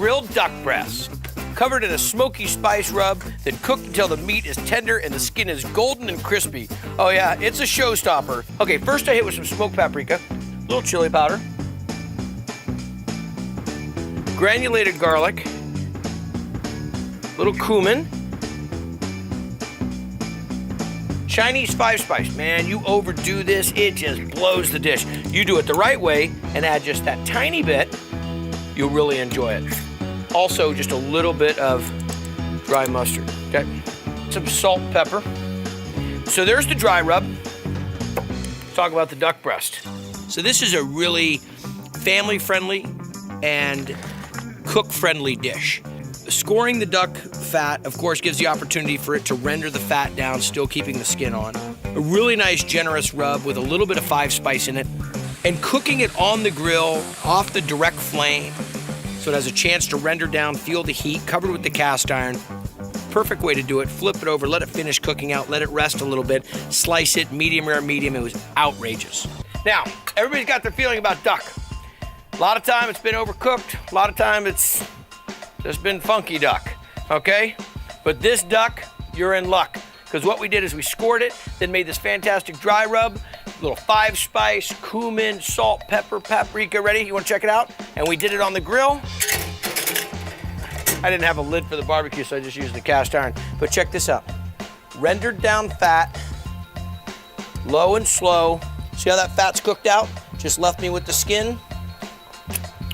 grilled duck breast, covered in a smoky spice rub, then cooked until the meat is tender and the skin is golden and crispy. Oh yeah, it's a showstopper. Okay, first I hit with some smoked paprika, a little chili powder, granulated garlic, little cumin, Chinese 5-spice. Man, you overdo this, it just blows the dish. You do it the right way and add just that tiny bit, you'll really enjoy it. Also, just a little bit of dry mustard, okay? Some salt and pepper. So there's the dry rub. Let's talk about the duck breast. So this is a really family-friendly and cook-friendly dish. Scoring the duck fat, of course, gives the opportunity for it to render the fat down, still keeping the skin on. A really nice, generous rub with a little bit of 5-spice in it. And cooking it on the grill, off the direct flame, so it has a chance to render down, feel the heat, covered with the cast iron. Perfect way to do it. Flip it over, let it finish cooking out, let it rest a little bit, slice it, medium rare, medium. It was outrageous. Now, everybody's got their feeling about duck. A lot of time it's been overcooked. A lot of time it's just been funky duck, okay? But this duck, you're in luck. Because what we did is we scored it, then made this fantastic dry rub, little 5-spice, cumin, salt, pepper, paprika. Ready? You want to check it out? And we did it on the grill. I didn't have a lid for the barbecue, so I just used the cast iron. But check this out. Rendered down fat, low and slow. See how that fat's cooked out? Just left me with the skin.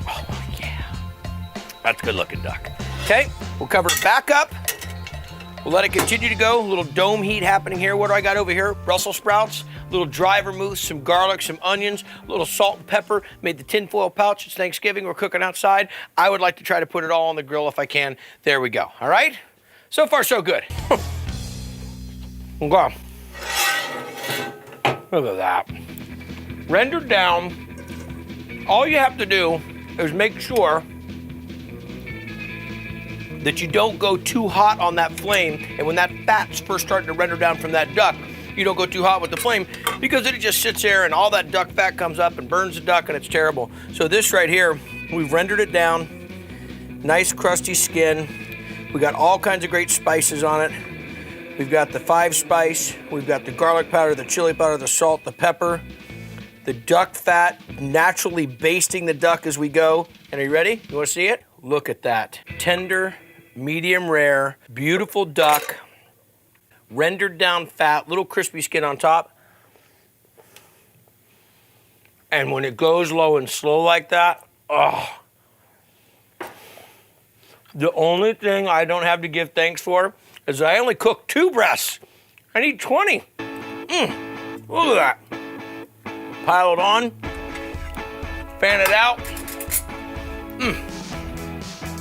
Oh, yeah. That's good looking duck. Okay, we'll cover it back up. We'll let it continue to go. A little dome heat happening here. What do I got over here? Brussels sprouts, a little dry vermouth, some garlic, some onions, a little salt and pepper. Made the tinfoil pouch. It's Thanksgiving. We're cooking outside. I would like to try to put it all on the grill if I can. There we go. All right? So far, so good. Okay. Look at that. Rendered down. All you have to do is make sure that you don't go too hot on that flame, and when that fat's first starting to render down from that duck, you don't go too hot with the flame, because then it just sits there and all that duck fat comes up and burns the duck, and it's terrible. So this right here, we've rendered it down, nice crusty skin. We got all kinds of great spices on it. We've got the 5-spice, we've got the garlic powder, the chili powder, the salt, the pepper, the duck fat, naturally basting the duck as we go. And are you ready? You wanna see it? Look at that. Tender, medium rare, beautiful duck, rendered down fat, little crispy skin on top. And when it goes low and slow like that, oh. The only thing I don't have to give thanks for is I only cooked 2 breasts. I need 20. Look at that. Pile it on, fan it out.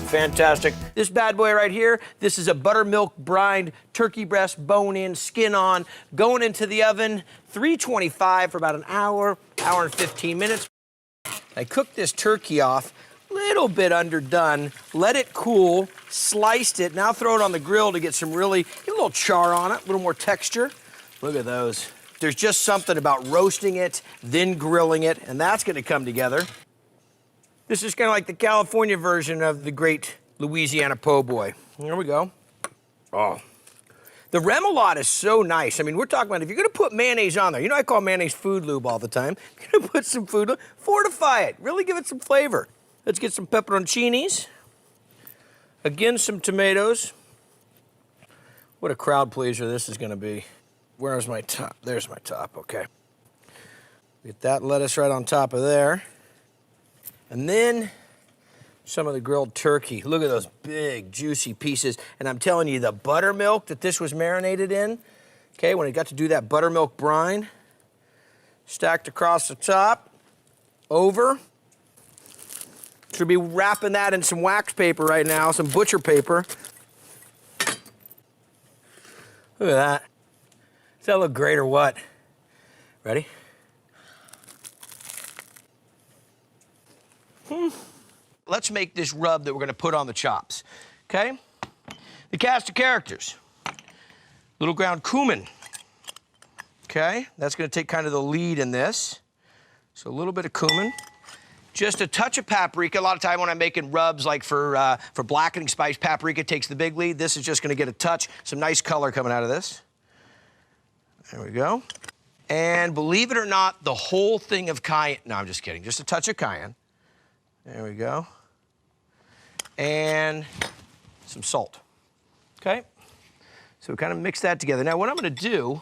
Fantastic. This bad boy right here, this is a buttermilk brined turkey breast, bone in, skin on, going into the oven, 325 for about an hour and 15 minutes. I cooked this turkey off, little bit underdone, let it cool, sliced it, now throw it on the grill to get some really, get a little char on it, a little more texture. Look at those. There's just something about roasting it, then grilling it, and that's gonna come together. This is kind of like the California version of the great Louisiana po' boy. Here we go. Oh. The remoulade is so nice. I mean, we're talking about if you're gonna put mayonnaise on there, you know I call mayonnaise food lube all the time. You're gonna put some food lube, fortify it, really give it some flavor. Let's get some pepperoncinis. Again, some tomatoes. What a crowd pleaser this is gonna be. Where's my top? There's my top, okay. Get that lettuce right on top of there. And then some of the grilled turkey. Look at those big, juicy pieces. And I'm telling you, the buttermilk that this was marinated in, okay, when it got to do that buttermilk brine, stacked across the top, over. Should be wrapping that in some wax paper right now, some butcher paper. Look at that. Does that look great or what? Ready? Let's make this rub that we're gonna put on the chops, okay? The cast of characters. Little ground cumin, okay? That's gonna take kind of the lead in this. So a little bit of cumin. Just a touch of paprika. A lot of time when I'm making rubs, like for blackening spice, paprika takes the big lead. This is just gonna get a touch, some nice color coming out of this. There we go. And believe it or not, the whole thing of cayenne, no, I'm just kidding, just a touch of cayenne. There we go. And some salt, okay? So we kind of mix that together. Now what I'm gonna do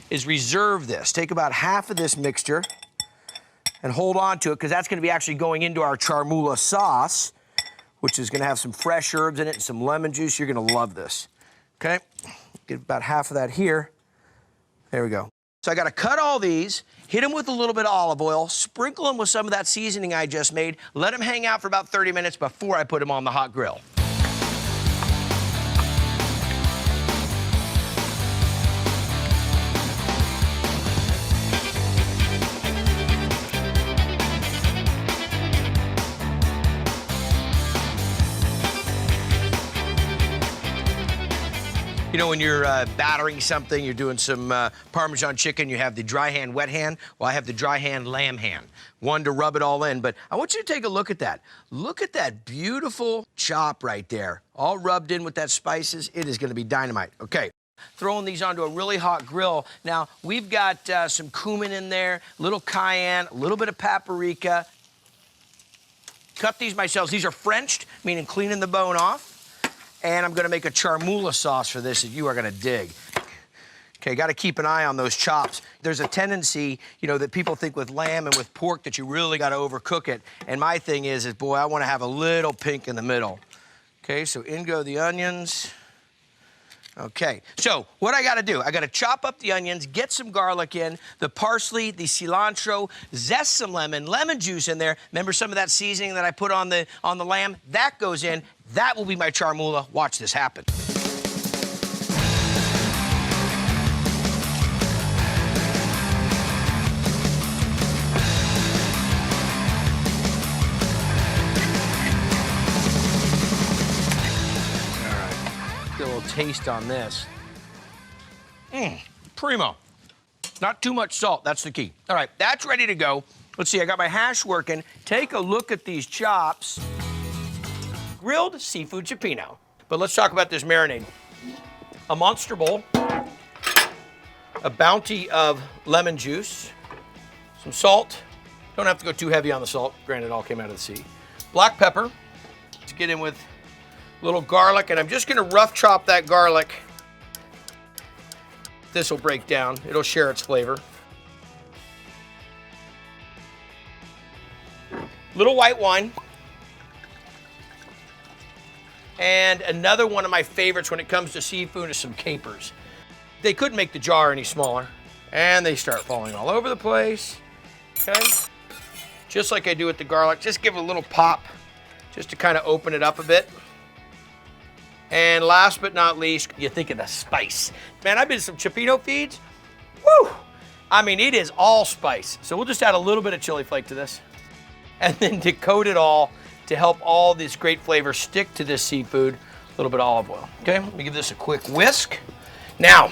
is reserve this. Take about half of this mixture and hold on to it, because that's gonna be actually going into our Charmoula sauce, which is gonna have some fresh herbs in it and some lemon juice. You're gonna love this, okay? Get about half of that here. There we go. So I gotta cut all these, hit them with a little bit of olive oil, sprinkle them with some of that seasoning I just made, let them hang out for about 30 minutes before I put them on the hot grill. You know, when you're battering something, you're doing some Parmesan chicken, you have the dry hand, wet hand. Well, I have the dry hand, lamb hand. One to rub it all in, but I want you to take a look at that. Look at that beautiful chop right there. All rubbed in with that spices. It is gonna be dynamite. Okay, throwing these onto a really hot grill. Now, we've got some cumin in there, a little cayenne, a little bit of paprika. Cut these myself. These are Frenched, meaning cleaning the bone off. And I'm gonna make a Charmoula sauce for this that you are gonna dig. Okay, gotta keep an eye on those chops. There's a tendency, you know, that people think with lamb and with pork that you really gotta overcook it. And my thing is boy, I wanna have a little pink in the middle. Okay, so in go the onions. Okay, so what I gotta do, I gotta chop up the onions, get some garlic in, the parsley, the cilantro, zest some lemon juice in there. Remember some of that seasoning that I put on the lamb? That goes in. That will be my Charmoula. Watch this happen. Taste on this. Primo. Not too much salt, that's the key. All right, that's ready to go. Let's see, I got my hash working. Take a look at these chops. Grilled seafood cioppino. But let's talk about this marinade. A monster bowl, a bounty of lemon juice, some salt. Don't have to go too heavy on the salt, granted it all came out of the sea. Black pepper, to get in with little garlic, and I'm just gonna rough chop that garlic. This will break down, it'll share its flavor. Little white wine. And another one of my favorites when it comes to seafood is some capers. They couldn't make the jar any smaller, and they start falling all over the place, okay? Just like I do with the garlic, just give it a little pop, just to kind of open it up a bit. And last but not least, you think of the spice. Man, I've been to some Cioppino feeds. Woo! I mean, it is all spice. So we'll just add a little bit of chili flake to this. And then to coat it all, to help all this great flavor stick to this seafood, a little bit of olive oil. Okay, let me give this a quick whisk. Now,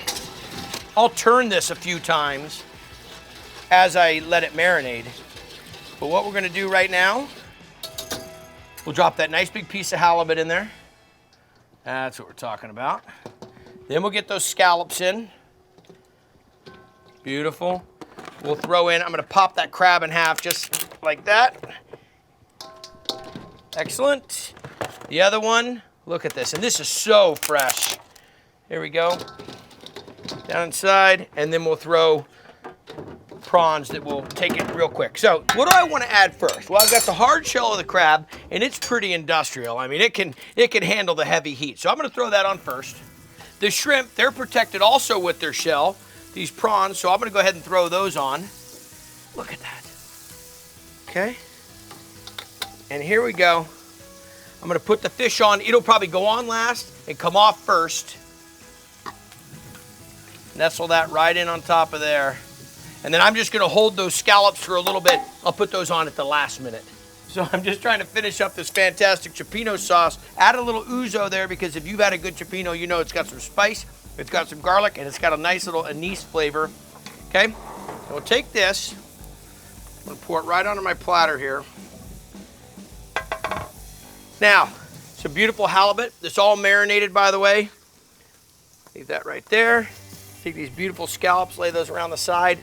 I'll turn this a few times as I let it marinate. But what we're gonna do right now, we'll drop that nice big piece of halibut in there. That's what we're talking about. Then we'll get those scallops in. Beautiful. We'll throw in, I'm gonna pop that crab in half just like that. Excellent. The other one, look at this, and this is so fresh. Here we go. Down inside, and then we'll throw prawns that will take it real quick. So what do I want to add first? Well, I've got the hard shell of the crab, and it's pretty industrial. I mean, it can handle the heavy heat. So I'm going to throw that on first. The shrimp, they're protected also with their shell, these prawns, so I'm going to go ahead and throw those on. Look at that. Okay. And here we go. I'm going to put the fish on. It'll probably go on last and come off first. Nestle that right in on top of there. And then I'm just gonna hold those scallops for a little bit. I'll put those on at the last minute. So I'm just trying to finish up this fantastic Cioppino sauce. Add a little ouzo there, because if you've had a good Cioppino, you know it's got some spice, it's got some garlic, and it's got a nice little anise flavor. Okay, so we'll take this, I'm gonna pour it right onto my platter here. Now, some beautiful halibut. It's all marinated, by the way. Leave that right there. Take these beautiful scallops, lay those around the side.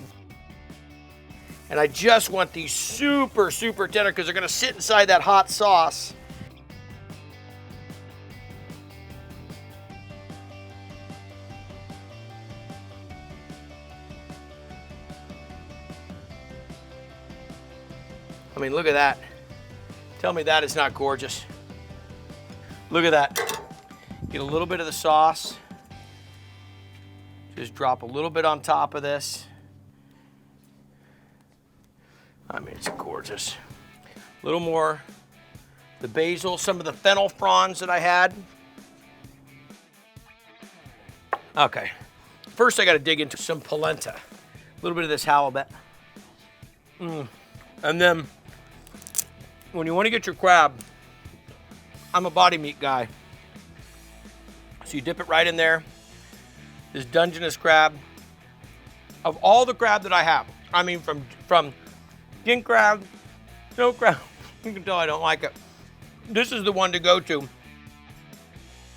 And I just want these super, super tender because they're gonna sit inside that hot sauce. I mean, look at that. Tell me that is not gorgeous. Look at that. Get a little bit of the sauce. Just drop a little bit on top of this. I mean, it's gorgeous. A little more. The basil, some of the fennel fronds that I had. Okay. First, I got to dig into some polenta. A little bit of this halibut. And then, when you want to get your crab, I'm a body meat guy. So you dip it right in there. This Dungeness crab. Of all the crab that I have, I mean from king crab, snow crab, you can tell I don't like it. This is the one to go to.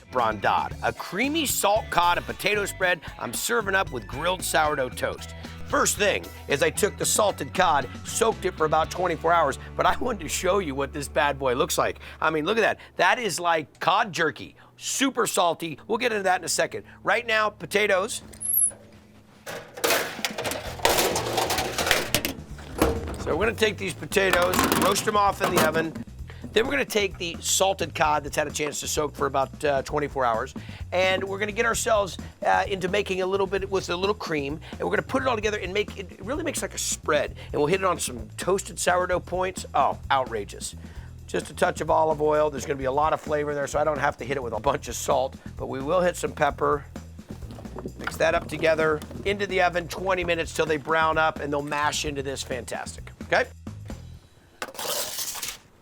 Brandade, a creamy salt cod and potato spread I'm serving up with grilled sourdough toast. First thing is I took the salted cod, soaked it for about 24 hours, but I wanted to show you what this bad boy looks like. I mean, look at that. That is like cod jerky, super salty. We'll get into that in a second. Right now, potatoes. So we're gonna take these potatoes, roast them off in the oven. Then we're gonna take the salted cod that's had a chance to soak for about 24 hours, and we're gonna get ourselves into making a little bit with a little cream, and we're gonna put it all together and make it really makes like a spread, and we'll hit it on some toasted sourdough points. Oh, outrageous. Just a touch of olive oil. There's gonna be a lot of flavor there, so I don't have to hit it with a bunch of salt, but we will hit some pepper. Mix that up together, into the oven, 20 minutes till they brown up, and they'll mash into this fantastic, okay?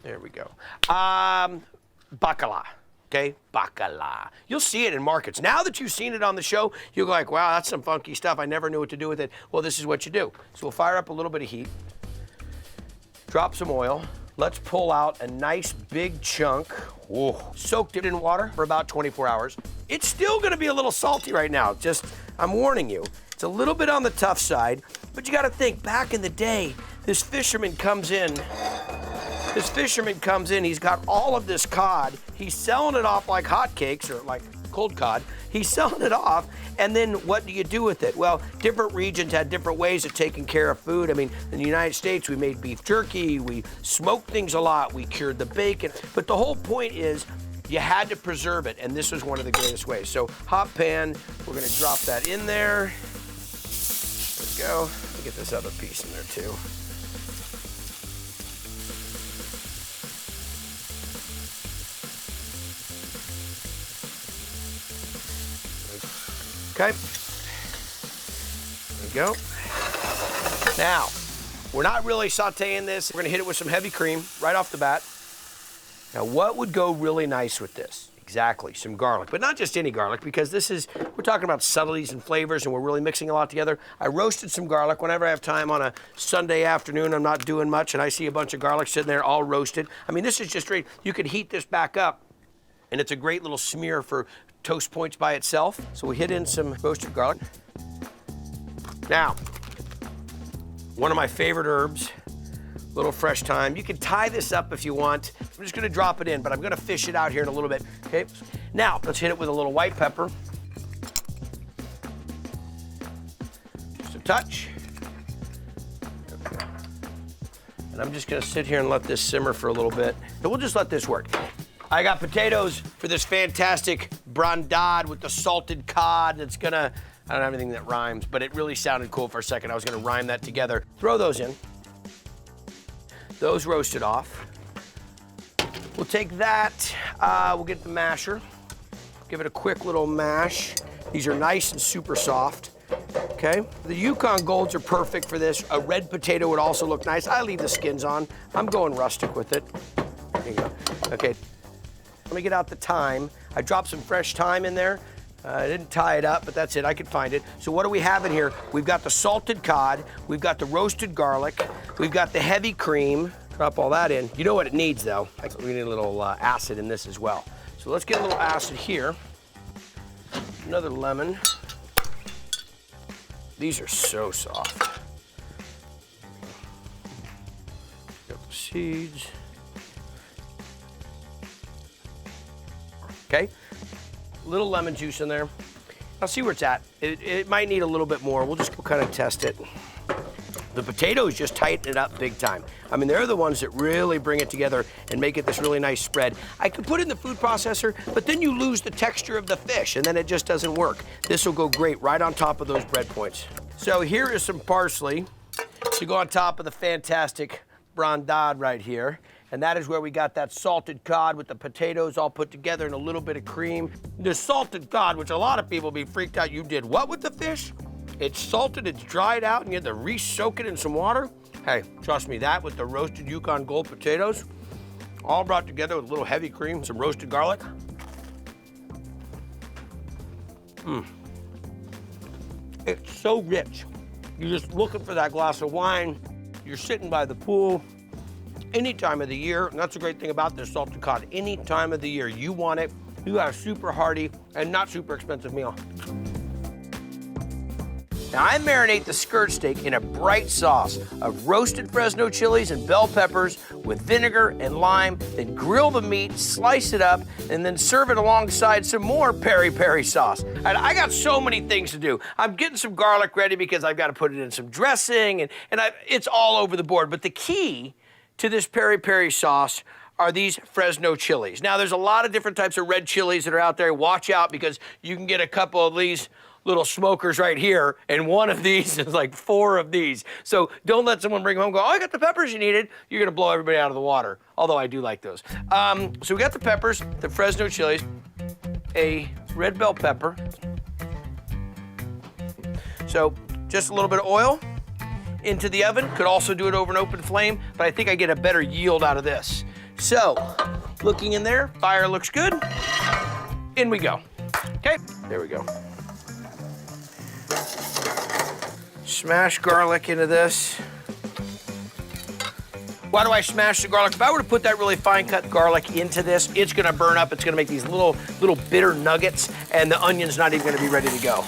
There we go. Bacala, okay? Bacala. You'll see it in markets. Now that you've seen it on the show, you'll go like, wow, that's some funky stuff. I never knew what to do with it. Well, this is what you do. So we'll fire up a little bit of heat, drop some oil. Let's pull out a nice big chunk. Whoa. Soaked it in water for about 24 hours. It's still gonna be a little salty right now. Just, I'm warning you. It's a little bit on the tough side, but you gotta think, back in the day, this fisherman comes in, he's got all of this cod, he's selling it off like hotcakes, or like cold cod, he's selling it off, and then what do you do with it? Well, different regions had different ways of taking care of food. I mean, in the United States, we made beef jerky, we smoked things a lot, we cured the bacon, but the whole point is, you had to preserve it, and this was one of the greatest ways. So, hot pan, we're gonna drop that in there. There we go. Let me get this other piece in there too. Okay, there we go. Now, we're not really sauteing this. We're gonna hit it with some heavy cream right off the bat. Now, what would go really nice with this? Exactly, some garlic, but not just any garlic, because we're talking about subtleties and flavors, and we're really mixing a lot together. I roasted some garlic. Whenever I have time on a Sunday afternoon, I'm not doing much, and I see a bunch of garlic sitting there all roasted. I mean, this is just great. You could heat this back up, and it's a great little smear for toast points by itself. So we hit in some roasted garlic. Now, one of my favorite herbs, a little fresh thyme. You can tie this up if you want. I'm just gonna drop it in, but I'm gonna fish it out here in a little bit, okay? Now, let's hit it with a little white pepper. Just a touch. And I'm just gonna sit here and let this simmer for a little bit. So we'll just let this work. I got potatoes for this fantastic brandade with the salted cod. That's gonna, I don't have anything that rhymes, but it really sounded cool for a second. I was gonna rhyme that together. Throw those in. Those roasted off. We'll take that, we'll get the masher. Give it a quick little mash. These are nice and super soft, okay? The Yukon Golds are perfect for this. A red potato would also look nice. I leave the skins on. I'm going rustic with it. There you go, okay. Let me get out the thyme. I dropped some fresh thyme in there. I didn't tie it up, but that's it, I could find it. So what do we have in here? We've got the salted cod, we've got the roasted garlic, we've got the heavy cream, Drop all that in. You know what it needs, though? We need a little acid in this as well. So let's get a little acid here. Another lemon. These are so soft. Got the seeds. Okay, little lemon juice in there. I'll see where it's at. It might need a little bit more. We'll just go kind of test it. The potatoes just tighten it up big time. I mean, they're the ones that really bring it together and make it this really nice spread. I could put it in the food processor, but then you lose the texture of the fish, and then it just doesn't work. This will go great right on top of those bread points. So here is some parsley to go on top of the fantastic Brandade right here. And that is where we got that salted cod with the potatoes all put together and a little bit of cream. The salted cod, which a lot of people be freaked out, you did what with the fish? It's salted, it's dried out, and you had to re-soak it in some water. Hey, trust me, that with the roasted Yukon Gold potatoes, all brought together with a little heavy cream, some roasted garlic. It's so rich. You're just looking for that glass of wine. You're sitting by the pool. Any time of the year, and that's the great thing about this salted cod, any time of the year you want it, you got a super hearty and not super expensive meal. Now I marinate the skirt steak in a bright sauce of roasted Fresno chilies and bell peppers with vinegar and lime, then grill the meat, slice it up, and then serve it alongside some more peri sauce. And I got so many things to do. I'm getting some garlic ready because I've got to put it in some dressing, and it's all over the board. But the key to this peri sauce are these Fresno chilies. Now, there's a lot of different types of red chilies that are out there. Watch out, because you can get a couple of these little smokers right here, and one of these is like 4 of these. So don't let someone bring them home and go, oh, I got the peppers you needed. You're gonna blow everybody out of the water, although I do like those. So we got the peppers, the Fresno chilies, a red bell pepper. So just a little bit of oil into the oven. Could also do it over an open flame, but I think I get a better yield out of this. So, looking in there, fire looks good. In we go. Okay, there we go. Smash garlic into this. Why do I smash the garlic? If I were to put that really fine cut garlic into this, it's gonna burn up. It's gonna make these little bitter nuggets, and the onion's not even gonna be ready to go.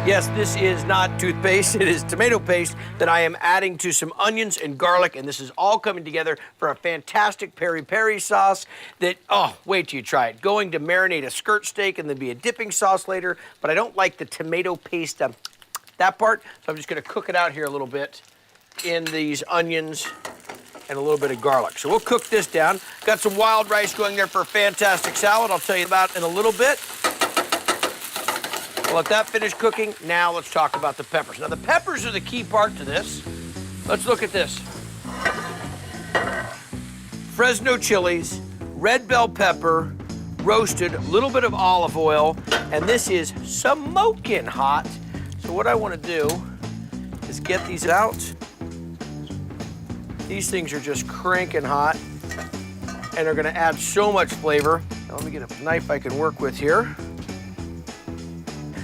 Yes, this is not toothpaste, it is tomato paste that I am adding to some onions and garlic, and this is all coming together for a fantastic peri sauce that, oh, wait till you try it. Going to marinate a skirt steak and then be a dipping sauce later, but I don't like the tomato paste, that part, so I'm just gonna cook it out here a little bit in these onions and a little bit of garlic. So we'll cook this down. Got some wild rice going there for a fantastic salad I'll tell you about in a little bit. We'll let that finish cooking. Now let's talk about the peppers. Now the peppers are the key part to this. Let's look at this. Fresno chilies, red bell pepper, roasted, a little bit of olive oil, and this is smoking hot. So what I want to do is get these out. These things are just cranking hot, and they're going to add so much flavor. Now let me get a knife I can work with here.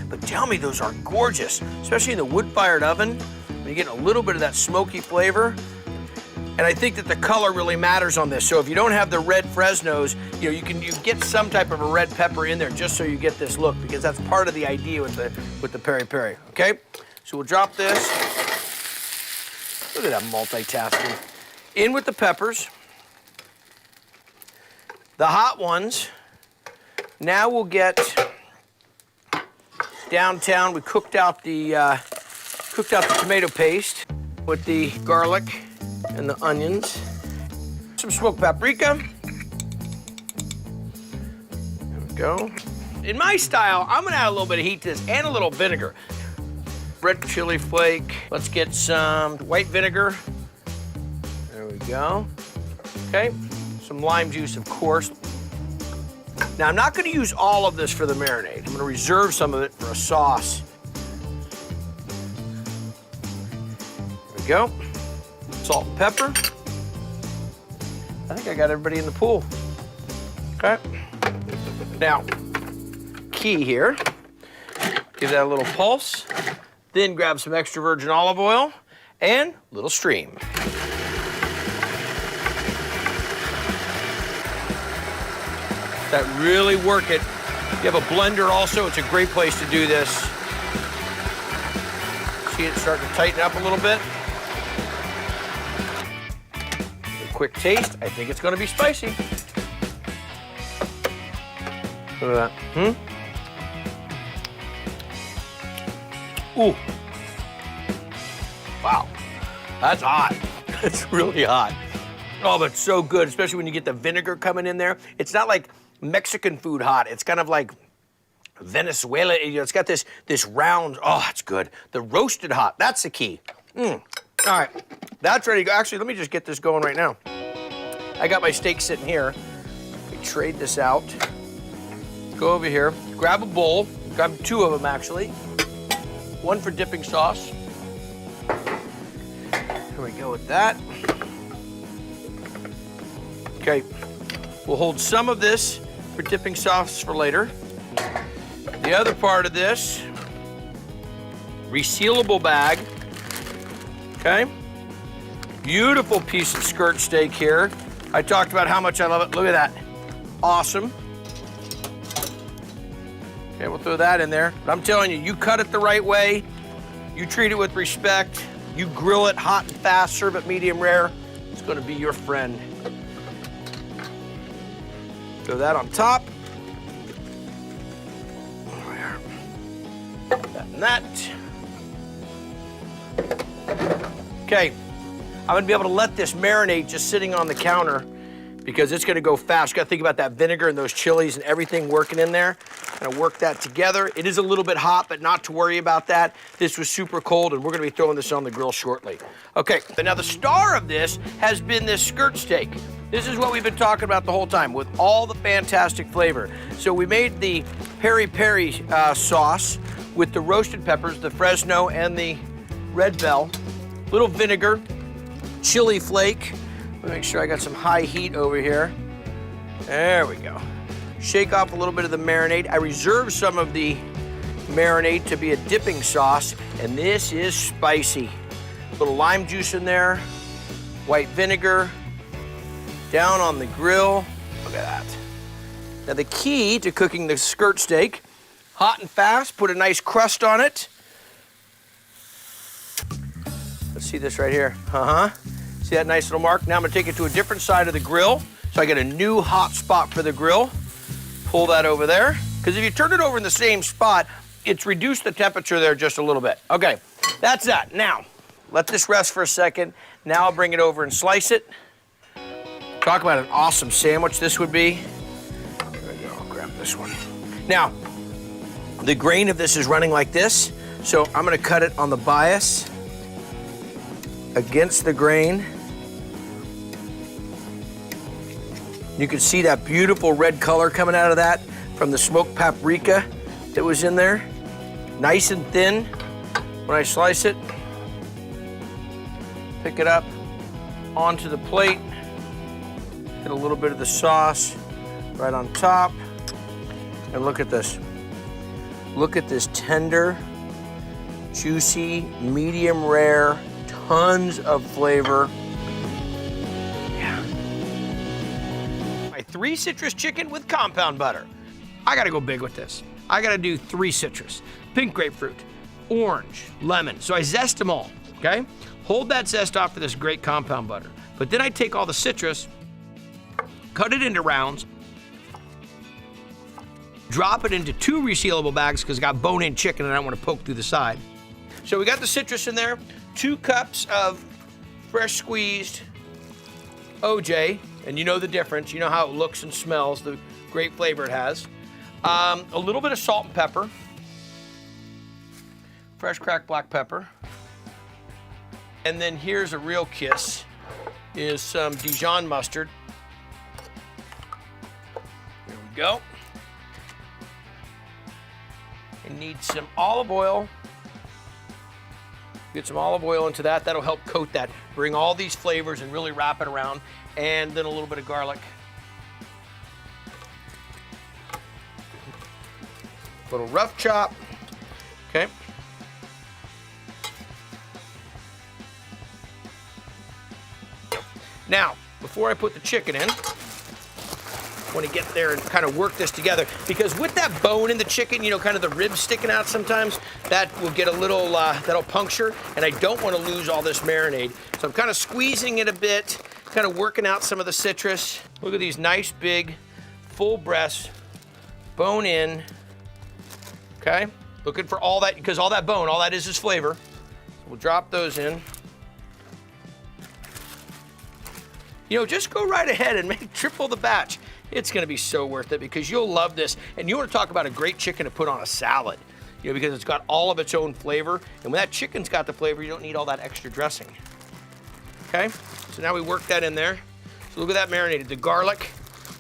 But tell me, those are gorgeous, especially in the wood-fired oven. When you get a little bit of that smoky flavor. And I think that the color really matters on this. So if you don't have the red Fresnos, you get some type of a red pepper in there just so you get this look, because that's part of the idea with the peri. Okay? So we'll drop this. Look at that multitasking. In with the peppers. The hot ones. Now we'll get downtown. We cooked out the tomato paste with the garlic and the onions. Some smoked paprika. There we go. In my style, I'm gonna add a little bit of heat to this and a little vinegar. Red chili flake. Let's get some white vinegar. There we go. Okay, some lime juice, of course. Now, I'm not going to use all of this for the marinade. I'm going to reserve some of it for a sauce. There we go. Salt and pepper. I think I got everybody in the pool. Okay. Now, key here. Give that a little pulse. Then grab some extra virgin olive oil and a little stream. that really work it. If you have a blender also, it's a great place to do this. See it starting to tighten up a little bit. A quick taste. I think it's going to be spicy. Look at that. Ooh. Wow. That's hot. It's really hot. Oh, but so good, especially when you get the vinegar coming in there. It's not like Mexican food hot. It's kind of like Venezuela. You know, it's got this round, oh, it's good. The roasted hot, that's the key. All right, that's ready to go. Actually, let me just get this going right now. I got my steak sitting here. We trade this out. Go over here, grab a bowl. Grab 2 of them, actually. 1 for dipping sauce. Here we go with that. Okay, we'll hold some of this for dipping sauce for later. The other part of this, resealable bag, okay? Beautiful piece of skirt steak here. I talked about how much I love it. Look at that, awesome. Okay, we'll throw that in there. But I'm telling you, you cut it the right way, you treat it with respect, you grill it hot and fast, serve it medium rare, it's gonna be your friend. Throw that on top. That and that. Okay, I'm gonna be able to let this marinate just sitting on the counter because it's gonna go fast. You gotta think about that vinegar and those chilies and everything working in there. Gonna work that together. It is a little bit hot, but not to worry about that. This was super cold, and we're gonna be throwing this on the grill shortly. Okay, now the star of this has been this skirt steak. This is what we've been talking about the whole time with all the fantastic flavor. So we made the peri sauce with the roasted peppers, the Fresno and the red bell, little vinegar, chili flake. Let me make sure I got some high heat over here. There we go. Shake off a little bit of the marinade. I reserved some of the marinade to be a dipping sauce, and this is spicy. A little lime juice in there, white vinegar, down on the grill. Look at that. Now the key to cooking the skirt steak, hot and fast, put a nice crust on it. Let's see this right here. See that nice little mark? Now I'm gonna take it to a different side of the grill, so I get a new hot spot for the grill. Pull that over there, because if you turn it over in the same spot, it's reduced the temperature there just a little bit. Okay, that's that. Now, let this rest for a second. Now I'll bring it over and slice it. Talk about an awesome sandwich this would be. There we go, I'll grab this one. Now, the grain of this is running like this, so I'm gonna cut it on the bias against the grain. You can see that beautiful red color coming out of that from the smoked paprika that was in there. Nice and thin when I slice it. Pick it up onto the plate. Get a little bit of the sauce right on top. And look at this. Look at this tender, juicy, medium rare, tons of flavor. My 3 citrus chicken with compound butter. I gotta go big with this. I gotta do 3 citrus. Pink grapefruit, orange, lemon. So I zest them all, okay? Hold that zest off for this great compound butter. But then I take all the citrus, cut it into rounds, drop it into 2 resealable bags because I got bone-in chicken and I don't want to poke through the side. So we got the citrus in there, 2 cups of fresh squeezed OJ, and you know the difference. You know how it looks and smells, the great flavor it has. A little bit of salt and pepper, fresh cracked black pepper. And then here's a real kiss, is some Dijon mustard. There we go. I need some olive oil. Get some olive oil into that. That'll help coat that. Bring all these flavors and really wrap it around. And then a little bit of garlic. A little rough chop. Okay. Now, before I put the chicken in, Want to get there and kind of work this together, because with that bone in the chicken, you know, kind of the ribs sticking out sometimes, that will get a little, that'll puncture, and I don't want to lose all this marinade. So I'm kind of squeezing it a bit, kind of working out some of the citrus. Look at these nice big, full breasts, bone in, okay? Looking for all that, because all that bone, all that is flavor. So we'll drop those in. You know, just go right ahead and make triple the batch. It's gonna be so worth it, because you'll love this. And you wanna talk about a great chicken to put on a salad, you know, because it's got all of its own flavor. And when that chicken's got the flavor, you don't need all that extra dressing. Okay, so now we work that in there. So look at that marinated, the garlic,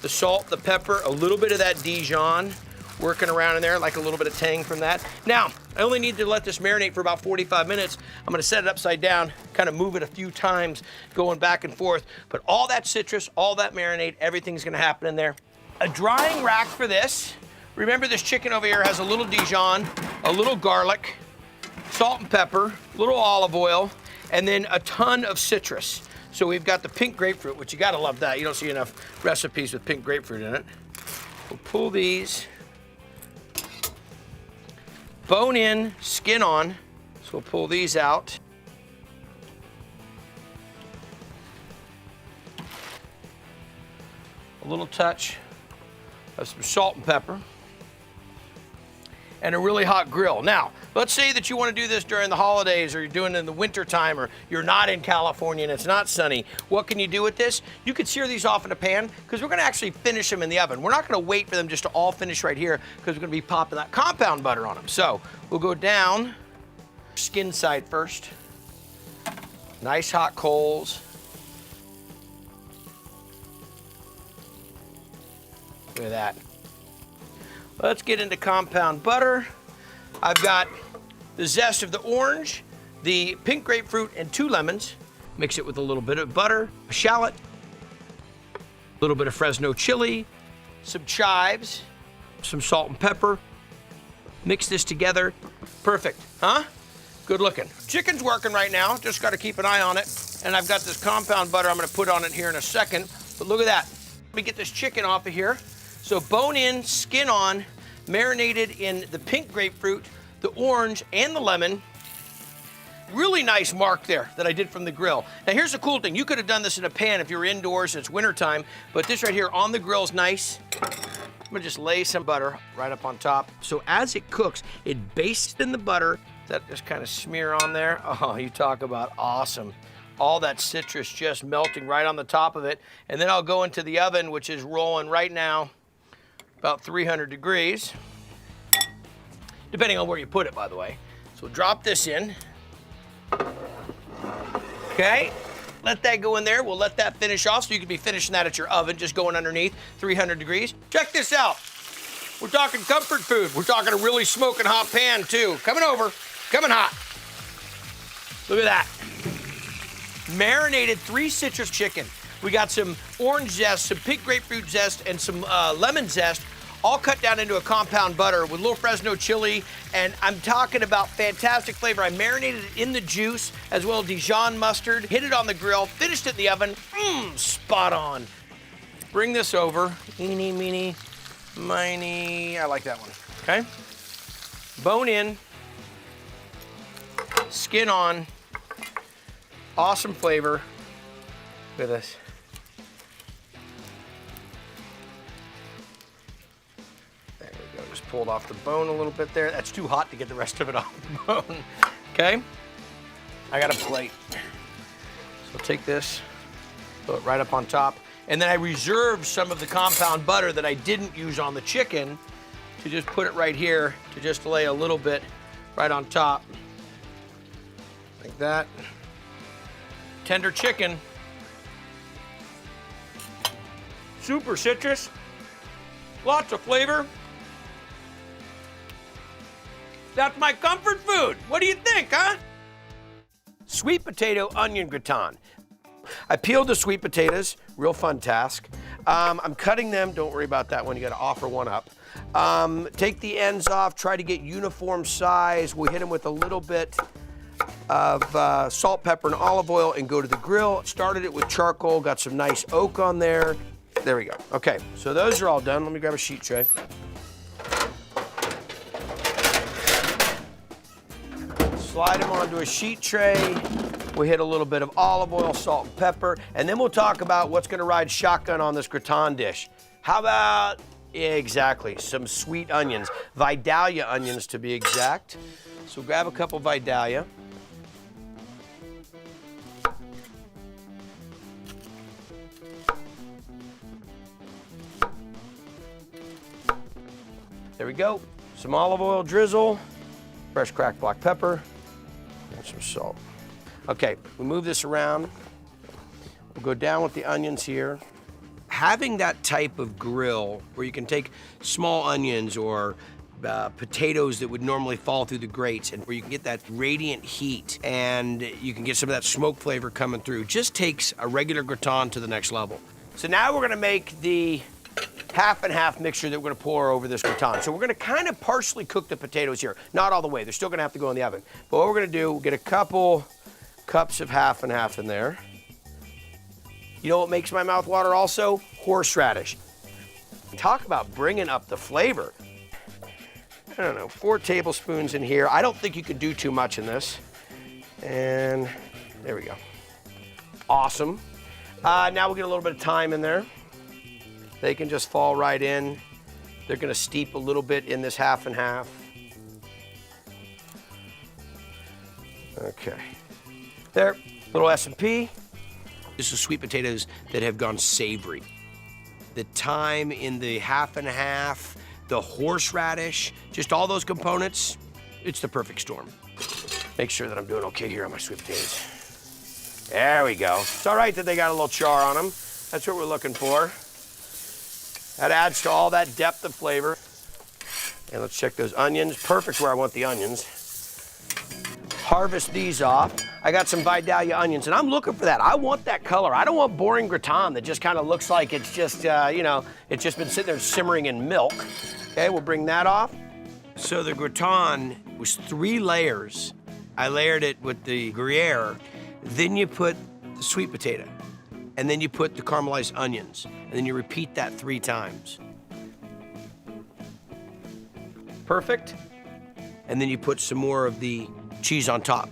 the salt, the pepper, a little bit of that Dijon working around in there, like a little bit of tang from that. Now, I only need to let this marinate for about 45 minutes. I'm gonna set it upside down, kind of move it a few times, going back and forth. But all that citrus, all that marinade, everything's gonna happen in there. A drying rack for this. Remember, this chicken over here has a little Dijon, a little garlic, salt and pepper, a little olive oil, and then a ton of citrus. So we've got the pink grapefruit, which you gotta love that. You don't see enough recipes with pink grapefruit in it. We'll pull these. Bone in, skin on. So we'll pull these out. A little touch of some salt and pepper. And a really hot grill. Now, let's say that you want to do this during the holidays, or you're doing it in the winter time, or you're not in California and it's not sunny. What can you do with this? You could sear these off in a pan, because we're going to actually finish them in the oven. We're not going to wait for them just to all finish right here, because we're going to be popping that compound butter on them. So we'll go down, skin side first. Nice hot coals. Look at that. Let's get into compound butter. I've got the zest of the orange, the pink grapefruit, and 2 lemons. Mix it with a little bit of butter, a shallot, a little bit of Fresno chili, some chives, some salt and pepper. Mix this together. Perfect, huh? Good looking. Chicken's working right now, just gotta keep an eye on it. And I've got this compound butter I'm gonna put on it here in a second. But look at that. Let me get this chicken off of here. So bone in, skin on, marinated in the pink grapefruit, the orange, and the lemon. Really nice mark there that I did from the grill. Now here's the cool thing. You could have done this in a pan if you were indoors and it's wintertime, but this right here on the grill is nice. I'm gonna just lay some butter right up on top. So as it cooks, it bastes in the butter. That just kind of smear on there. Oh, you talk about awesome. All that citrus just melting right on the top of it. And then I'll go into the oven, which is rolling right now, about 300 degrees, depending on where you put it, by the way. So drop this in. Okay, let that go in there. We'll let that finish off, so you can be finishing that at your oven, just going underneath, 300 degrees. Check this out. We're talking comfort food. We're talking a really smoking hot pan, too. Coming over, coming hot. Look at that. Marinated 3 citrus chicken. We got some orange zest, some pink grapefruit zest, and some lemon zest, all cut down into a compound butter with a little Fresno chili, and I'm talking about fantastic flavor. I marinated it in the juice, as well as Dijon mustard, hit it on the grill, finished it in the oven. Spot on. Bring this over. Eeny, meeny, miny. I like that one, okay? Bone in, skin on, awesome flavor. Look at this. Just pulled off the bone a little bit there. That's too hot to get the rest of it off the bone. Okay, I got a plate. So I'll take this, put it right up on top, and then I reserved some of the compound butter that I didn't use on the chicken to just put it right here, to just lay a little bit right on top, like that. Tender chicken. Super citrus, lots of flavor. That's my comfort food. What do you think, huh? Sweet potato onion gratin. I peeled the sweet potatoes, real fun task. I'm cutting them, don't worry about that one, you gotta offer one up. Take the ends off, try to get uniform size. We'll hit them with a little bit of salt, pepper, and olive oil and go to the grill. Started it with charcoal, got some nice oak on there. There we go. Okay, so those are all done. Let me grab a sheet tray. Slide them onto a sheet tray. We hit a little bit of olive oil, salt, and pepper, and then we'll talk about what's gonna ride shotgun on this gratin dish. How about, exactly, some sweet onions, Vidalia onions to be exact. So grab a couple Vidalia. There we go. Some olive oil drizzle, fresh cracked black pepper, and some salt. Okay, we move this around. We'll go down with the onions here. Having that type of grill where you can take small onions or potatoes that would normally fall through the grates and where you can get that radiant heat and you can get some of that smoke flavor coming through, just takes a regular gratin to the next level. So now we're gonna make the half and half mixture that we're gonna pour over this gratin. So we're gonna kind of partially cook the potatoes here. Not all the way, they're still gonna have to go in the oven. But what we're gonna do, we'll get a couple cups of half and half in there. You know what makes my mouth water also? Horseradish. Talk about bringing up the flavor. I don't know, 4 tablespoons in here. I don't think you could do too much in this. And there we go. Awesome. Now we'll get a little bit of thyme in there. They can just fall right in. They're gonna steep a little bit in this half and half. Okay. There, little S&P. This is sweet potatoes that have gone savory. The thyme in the half and half, the horseradish, just all those components, it's the perfect storm. Make sure that I'm doing okay here on my sweet potatoes. There we go. It's all right that they got a little char on them. That's what we're looking for. That adds to all that depth of flavor. And let's check those onions. Perfect where I want the onions. Harvest these off. I got some Vidalia onions, and I'm looking for that. I want that color. I don't want boring gratin that just kind of looks like it's just, you know, it's just been sitting there simmering in milk. Okay, we'll bring that off. So the gratin was 3 layers. I layered it with the Gruyere. Then you put the sweet potato, and then you put the caramelized onions, and then you repeat that 3 times. Perfect. And then you put some more of the cheese on top.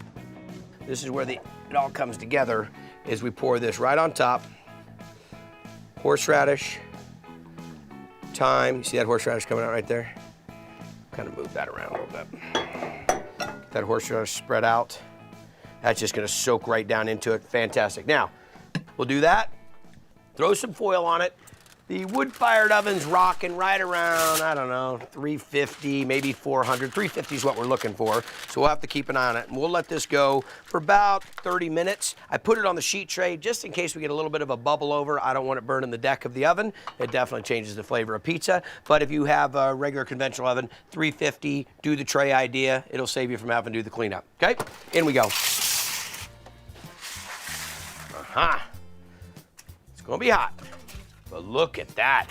This is where it all comes together, is we pour this right on top. Horseradish, thyme. You see that horseradish coming out right there? Kind of move that around a little bit. Get that horseradish spread out. That's just gonna soak right down into it. Fantastic. Now, we'll do that. Throw some foil on it. The wood-fired oven's rocking right around, I don't know, 350, maybe 400. 350 is what we're looking for, so we'll have to keep an eye on it. And we'll let this go for about 30 minutes. I put it on the sheet tray just in case we get a little bit of a bubble over. I don't want it burning the deck of the oven. It definitely changes the flavor of pizza. But if you have a regular conventional oven, 350, do the tray idea. It'll save you from having to do the cleanup, okay? In we go. It's gonna be hot. But look at that,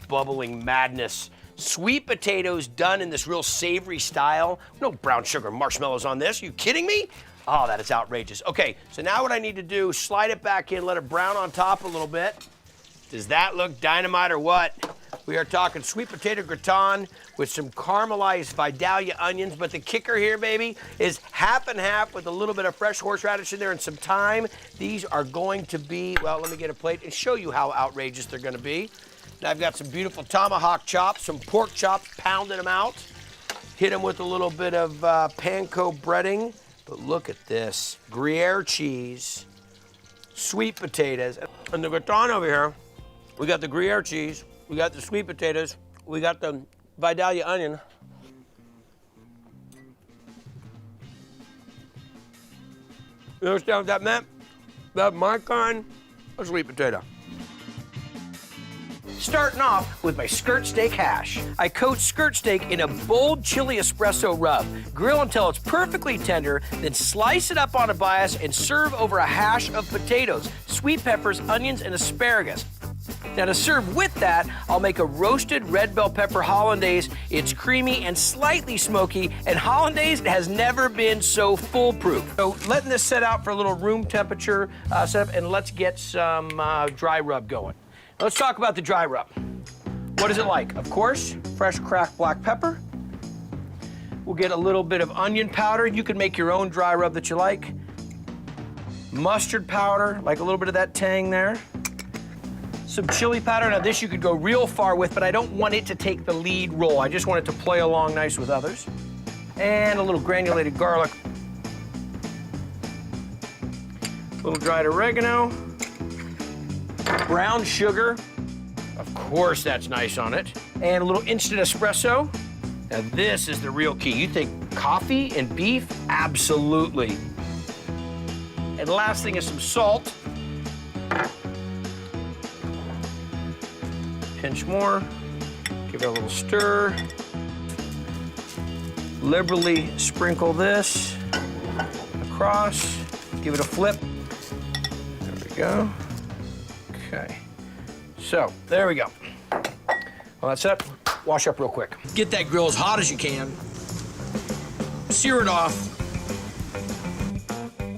bubbling madness. Sweet potatoes done in this real savory style. No brown sugar marshmallows on this, are you kidding me? Oh, that is outrageous. Okay, so now what I need to do, slide it back in, let it brown on top a little bit. Does that look dynamite or what? We are talking sweet potato gratin with some caramelized Vidalia onions, but the kicker here, baby, is half and half with a little bit of fresh horseradish in there and some thyme. These are going to be, well, let me get a plate and show you how outrageous they're gonna be. Now I've got some beautiful tomahawk chops, some pork chops, pounding them out. Hit them with a little bit of panko breading, but look at this. Gruyere cheese, sweet potatoes, and the gratin over here, we got the Gruyere cheese, we got the sweet potatoes, we got the Vidalia onion. You understand what that meant? That's my kind of sweet potato. Starting off with my skirt steak hash. I coat skirt steak in a bold chili espresso rub. Grill until it's perfectly tender, then slice it up on a bias and serve over a hash of potatoes, sweet peppers, onions, and asparagus. Now to serve with that, I'll make a roasted red bell pepper Hollandaise. It's creamy and slightly smoky, and Hollandaise has never been so foolproof. So letting this set out for a little room temperature setup, and let's get some dry rub going. Let's talk about the dry rub. What is it like? Of course, fresh cracked black pepper. We'll get a little bit of onion powder. You can make your own dry rub that you like. Mustard powder, like a little bit of that tang there. Some chili powder. Now this you could go real far with, but I don't want it to take the lead role. I just want it to play along nice with others. And a little granulated garlic. A little dried oregano. Brown sugar. Of course that's nice on it. And a little instant espresso. Now this is the real key. You think coffee and beef? Absolutely. And last thing is some salt. Pinch more. Give it a little stir. Liberally sprinkle this across. Give it a flip. There we go. Okay. So, there we go. Well, that's it. Wash up real quick. Get that grill as hot as you can. Sear it off.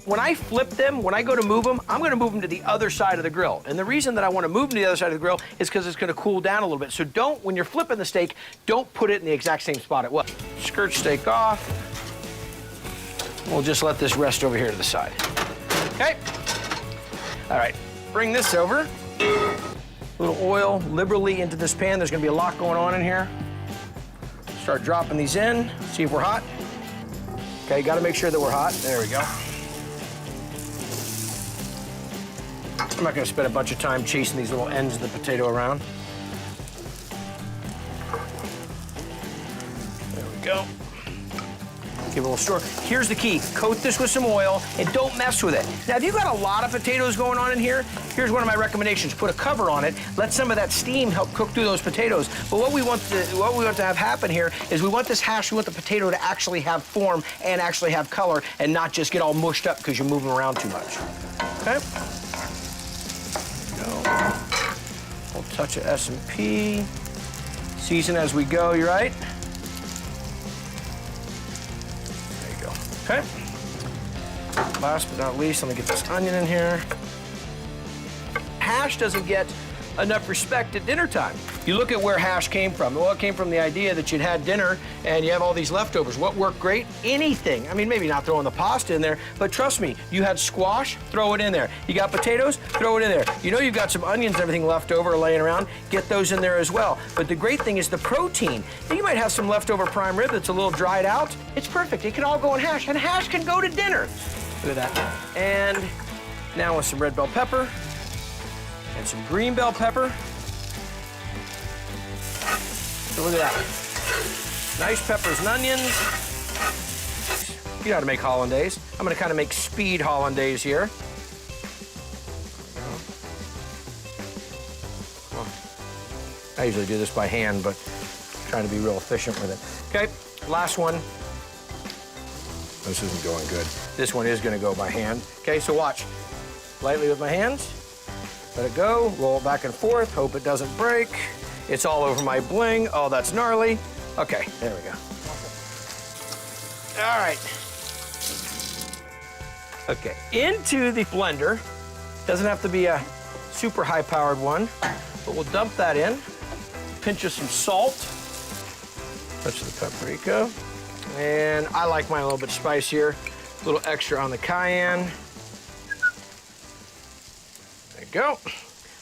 When I flip them, when I go to move them, I'm gonna move them to the other side of the grill. And the reason that I wanna move them to the other side of the grill is because it's gonna cool down a little bit. So don't, when you're flipping the steak, don't put it in the exact same spot it was. Skirt steak off. We'll just let this rest over here to the side. Okay? All right, bring this over. A little oil liberally into this pan. There's gonna be a lot going on in here. Start dropping these in, see if we're hot. Okay, gotta make sure that we're hot. There we go. I'm not gonna spend a bunch of time chasing these little ends of the potato around. There we go. Give it a little stir. Here's the key. Coat this with some oil and don't mess with it. Now, if you've got a lot of potatoes going on in here, here's one of my recommendations. Put a cover on it. Let some of that steam help cook through those potatoes. But what we want to have happen here is we want this hash, we want the potato to actually have form and actually have color and not just get all mushed up because you're moving around too much. Okay? There we go. We'll touch of S&P. Season as we go, you right? Okay. Last but not least, let me get this onion in here. Hash doesn't get enough respect at dinner time. You look at where hash came from. Well, it came from the idea that you'd had dinner and you have all these leftovers. What worked great? Anything. I mean, maybe not throwing the pasta in there, but trust me, you had squash, throw it in there. You got potatoes, throw it in there. You know you've got some onions and everything left over laying around, get those in there as well. But the great thing is the protein. Now, you might have some leftover prime rib that's a little dried out. It's perfect. It can all go in hash, and hash can go to dinner. Look at that. And now with some red bell pepper and some green bell pepper. So look at that. Nice peppers and onions. You know how to make Hollandaise. I'm gonna kind of make speed Hollandaise here. I usually do this by hand, but I'm trying to be real efficient with it. Okay, last one. This isn't going good. This one is gonna go by hand. Okay, so watch. Lightly with my hands. Let it go, roll it back and forth, hope it doesn't break. It's all over my bling. Oh, that's gnarly. Okay, there we go. All right. Okay, into the blender. Doesn't have to be a super high-powered one, but we'll dump that in. Pinch of some salt. Touch of the paprika. And I like mine a little bit spicier. A little extra on the cayenne. There you go.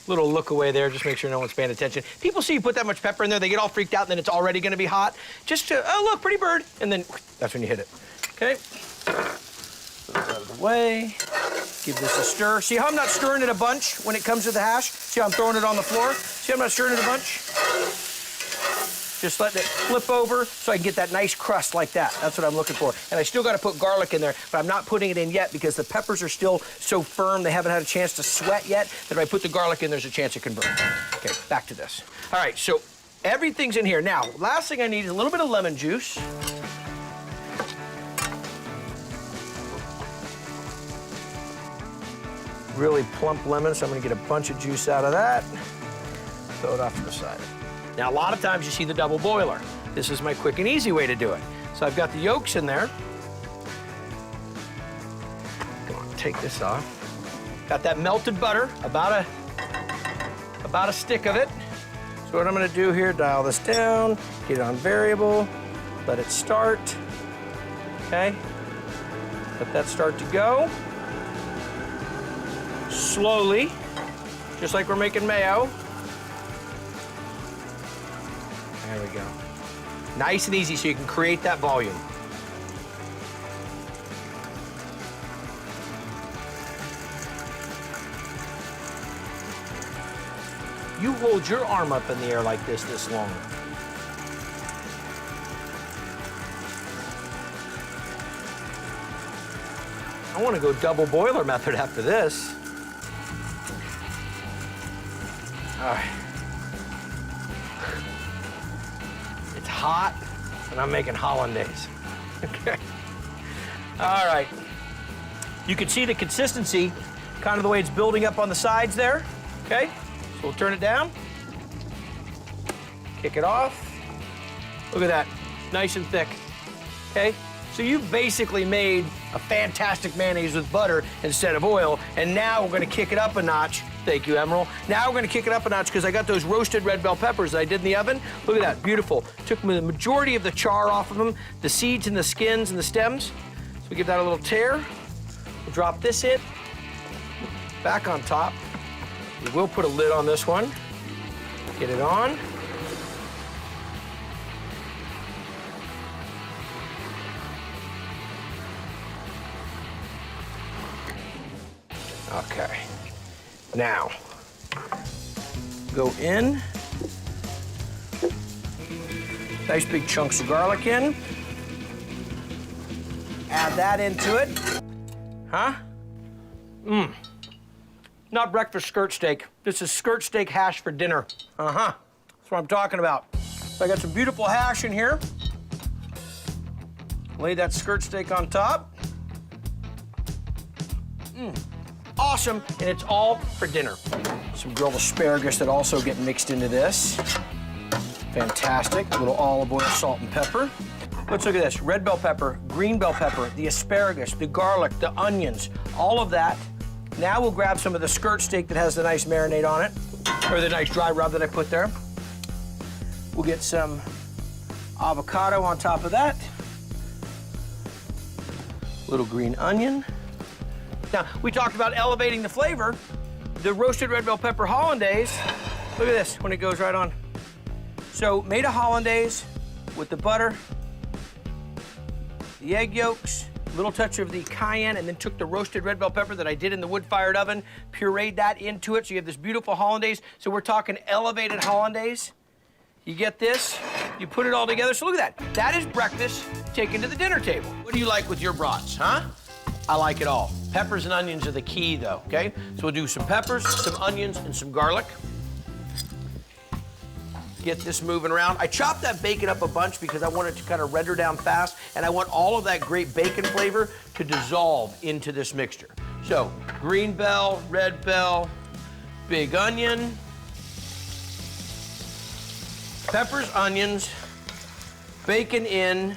Little look away there, just make sure no one's paying attention. People see you put that much pepper in there, they get all freaked out, and then it's already gonna be hot. Just to, oh look, pretty bird, and then that's when you hit it. Okay? Put it out of the way. Give this a stir. See how I'm not stirring it a bunch when it comes to the hash? See how I'm throwing it on the floor? See how I'm not stirring it a bunch? Just letting it flip over so I can get that nice crust like that. That's what I'm looking for. And I still got to put garlic in there, but I'm not putting it in yet because the peppers are still so firm, they haven't had a chance to sweat yet, that if I put the garlic in, there's a chance it can burn. Okay, back to this. All right, so everything's in here. Now, last thing I need is a little bit of lemon juice. Really plump lemon, so I'm gonna get a bunch of juice out of that. Throw it off to the side. Now, a lot of times you see the double boiler. This is my quick and easy way to do it. So I've got the yolks in there. Come on, take this off. Got that melted butter, about about a stick of it. So what I'm gonna do here, dial this down, get it on variable, let it start, okay? Let that start to go. Slowly, just like we're making mayo. There we go. Nice and easy so you can create that volume. You hold your arm up in the air like this long. I want to go double boiler method after this. All right. It's hot, and I'm making Hollandaise. Okay. All right. You can see the consistency, kind of the way it's building up on the sides there, okay? So we'll turn it down, kick it off. Look at that, nice and thick, okay? So you've basically made a fantastic mayonnaise with butter instead of oil, and now we're gonna kick it up a notch. Thank you, Emerald. Now we're gonna kick it up a notch because I got those roasted red bell peppers that I did in the oven. Look at that, beautiful. Took the majority of the char off of them, the seeds and the skins and the stems. So we give that a little tear. We'll drop this in, back on top. We will put a lid on this one. Get it on. Okay. Now, go in. Nice big chunks of garlic in. Add that into it. Huh? Mmm. Not breakfast skirt steak. This is skirt steak hash for dinner. Uh-huh. That's what I'm talking about. So I got some beautiful hash in here. Lay that skirt steak on top. Mmm. Awesome, and it's all for dinner. Some grilled asparagus that also get mixed into this. Fantastic. A little olive oil, salt, and pepper. Let's look at this. Red bell pepper, green bell pepper, the asparagus, the garlic, the onions, all of that. Now we'll grab some of the skirt steak that has the nice marinade on it, or the nice dry rub that I put there. We'll get some avocado on top of that. Little green onion. Now, we talked about elevating the flavor. The roasted red bell pepper hollandaise, look at this, when it goes right on. So, made a hollandaise with the butter, the egg yolks, little touch of the cayenne, and then took the roasted red bell pepper that I did in the wood-fired oven, pureed that into it, so you have this beautiful hollandaise. So we're talking elevated hollandaise. You get this, you put it all together. So look at that. That is breakfast taken to the dinner table. What do you like with your brats, huh? I like it all. Peppers and onions are the key, though, okay? So we'll do some peppers, some onions, and some garlic. Get this moving around. I chopped that bacon up a bunch because I want it to kind of render down fast, and I want all of that great bacon flavor to dissolve into this mixture. So, green bell, red bell, big onion, peppers, onions, bacon in,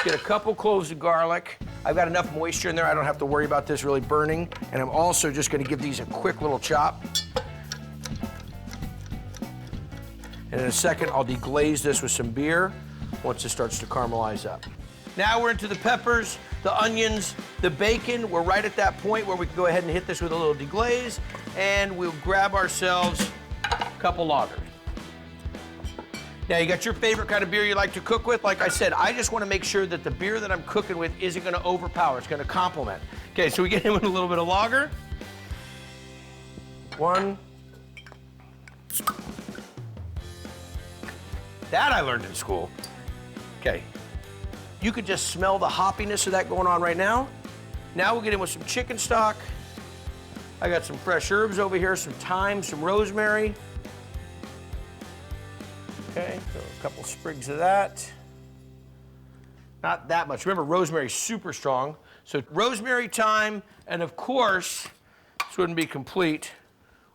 get a couple cloves of garlic. I've got enough moisture in there, I don't have to worry about this really burning, and I'm also just gonna give these a quick little chop. And in a second, I'll deglaze this with some beer once it starts to caramelize up. Now we're into the peppers, the onions, the bacon. We're right at that point where we can go ahead and hit this with a little deglaze, and we'll grab ourselves a couple lagers. Now, you got your favorite kind of beer you like to cook with. Like I said, I just want to make sure that the beer that I'm cooking with isn't going to overpower. It's going to complement. Okay, so we get in with a little bit of lager. One. That I learned in school. Okay. You could just smell the hoppiness of that going on right now. Now we'll get in with some chicken stock. I got some fresh herbs over here, some thyme, some rosemary. Okay, so a couple sprigs of that. Not that much. Remember, rosemary's super strong. So rosemary, thyme, and of course, this wouldn't be complete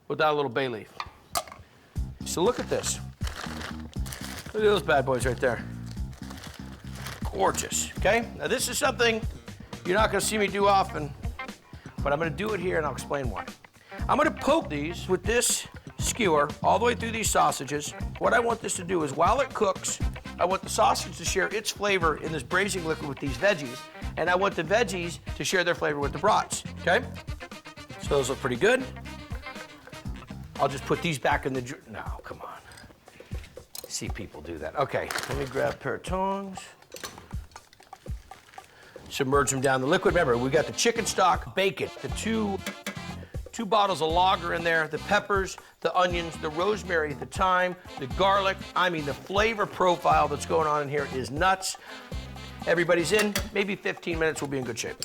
without a little bay leaf. So look at this. Look at those bad boys right there. Gorgeous, okay? Now this is something you're not gonna see me do often, but I'm gonna do it here and I'll explain why. I'm gonna poke these with this skewer all the way through these sausages. What I want this to do is while it cooks, I want the sausage to share its flavor in this braising liquid with these veggies, and I want the veggies to share their flavor with the brats, okay? So those look pretty good. I'll just put these back in the no, come on. See people do that. Okay, let me grab a pair of tongs. Submerge them down in the liquid. Remember, we got the chicken stock, bacon, the two bottles of lager in there, the peppers, the onions, the rosemary, the thyme, the garlic. I mean, the flavor profile that's going on in here is nuts. Everybody's in, maybe 15 minutes, we'll be in good shape.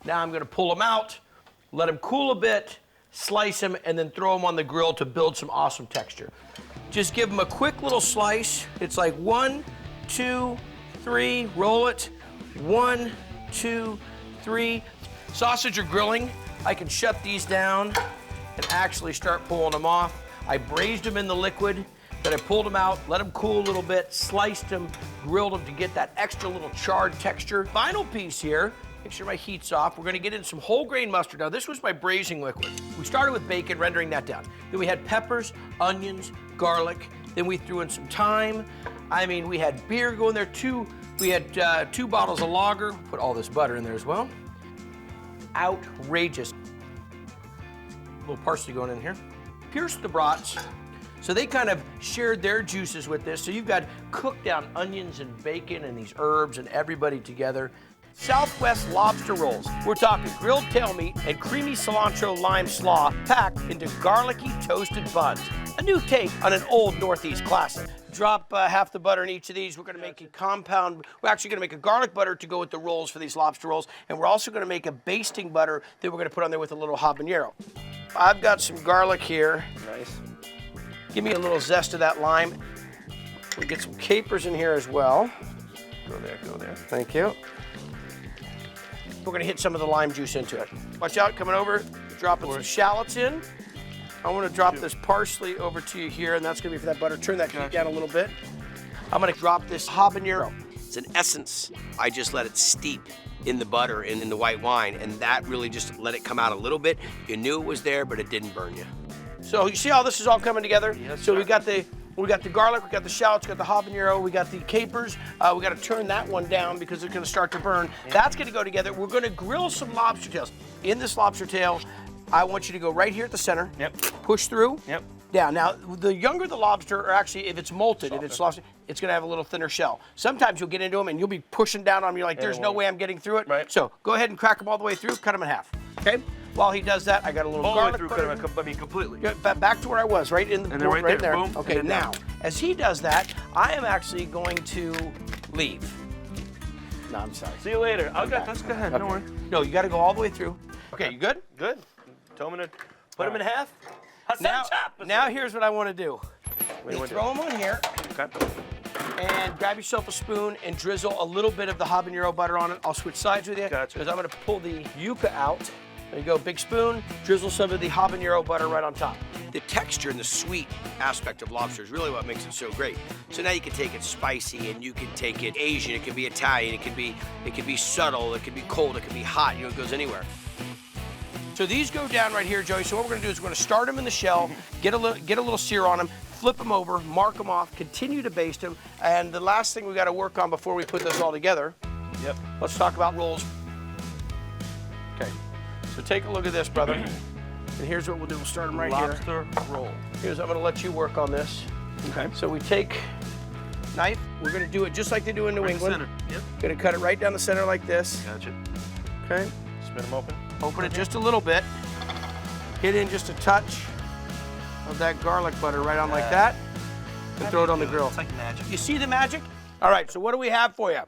Now I'm gonna pull them out, let them cool a bit, slice them, and then throw them on the grill to build some awesome texture. Just give them a quick little slice. It's like 1, 2, 3, roll it. 1, 2, 3. Sausage are grilling. I can shut these down and actually start pulling them off. I braised them in the liquid, then I pulled them out, let them cool a little bit, sliced them, grilled them to get that extra little charred texture. Final piece here, make sure my heat's off. We're gonna get in some whole grain mustard. Now this was my braising liquid. We started with bacon, rendering that down. Then we had peppers, onions, garlic. Then we threw in some thyme. I mean, we had beer going there too. We had 2 bottles of lager. Put all this butter in there as well. Outrageous. A little parsley going in here. Pierce the brats. So they kind of shared their juices with this. So you've got cooked down onions and bacon and these herbs and everybody together. Southwest lobster rolls. We're talking grilled tail meat and creamy cilantro lime slaw packed into garlicky toasted buns. A new take on an old Northeast classic. Drop half the butter in each of these. We're gonna make a compound. We're actually gonna make a garlic butter to go with the rolls for these lobster rolls. And we're also gonna make a basting butter that we're gonna put on there with a little habanero. I've got some garlic here. Nice. Give me a little zest of that lime. We'll get some capers in here as well. Go there, go there. Thank you. We're gonna hit some of the lime juice into it. Watch out, coming over, dropping some shallots in. I wanna drop this parsley over to you here, and that's gonna be for that butter. Turn that heat down a little bit. I'm gonna drop this habanero. It's an essence. I just let it steep in the butter and in the white wine, and that really just let it come out a little bit. You knew it was there, but it didn't burn you. So you see how this is all coming together? Yes, so sir. we got the garlic, we got the shallots, we got the habanero, we got the capers. We got to turn that one down because it's going to start to burn. That's going to go together. We're going to grill some lobster tails. In this lobster tail, I want you to go right here at the center. Yep. Push through. Yep. Down. Now, the younger the lobster, or actually if it's molted, if it's lobster, it's going to have a little thinner shell. Sometimes you'll get into them and you'll be pushing down on them. You're like, there's no way I'm getting through it. Right. So go ahead and crack them all the way through. Cut them in half. Okay. While he does that, I got a little All the way garlic through, butter. I mean, completely. Yeah, back to where I was, right in the And then right there, boom, Okay, and then now, down. as he does that, I am actually going to leave. No, I'm sorry. See you later. I'll go ahead, don't worry. No, you got to go all the way through. Okay, you good? Good. Tell me to put them in half. Now here's what I want to do. What do you wanna do? Throw them on here Okay. and grab yourself a spoon and drizzle a little bit of the habanero butter on it. I'll switch sides with you Gotcha. because I'm going to pull the yuca out. There you go, big spoon. Drizzle some of the habanero butter right on top. The texture and the sweet aspect of lobster is really what makes it so great. So now you can take it spicy, and you can take it Asian, it can be Italian, it can be subtle, it can be cold, it can be hot. You know, it goes anywhere. So these go down right here, Joey. So what we're gonna do is we're gonna start them in the shell, get a little sear on them, flip them over, mark them off, continue to baste them. And the last thing we gotta work on before we put this all together, Yep. let's talk about rolls. Okay, so take a look at this, brother. And here's what we'll do, we'll start them right here. Lobster roll. Here's, I'm gonna let you work on this. Okay. So we take knife, we're gonna do it just like they do in New England. Center. Yep. Gonna cut it right down the center like this, Gotcha. okay? Spin them open. Open it just a little bit. Hit in just a touch of that garlic butter right on like that. And throw it on the grill. It's like magic. You see the magic? All right, so what do we have for you?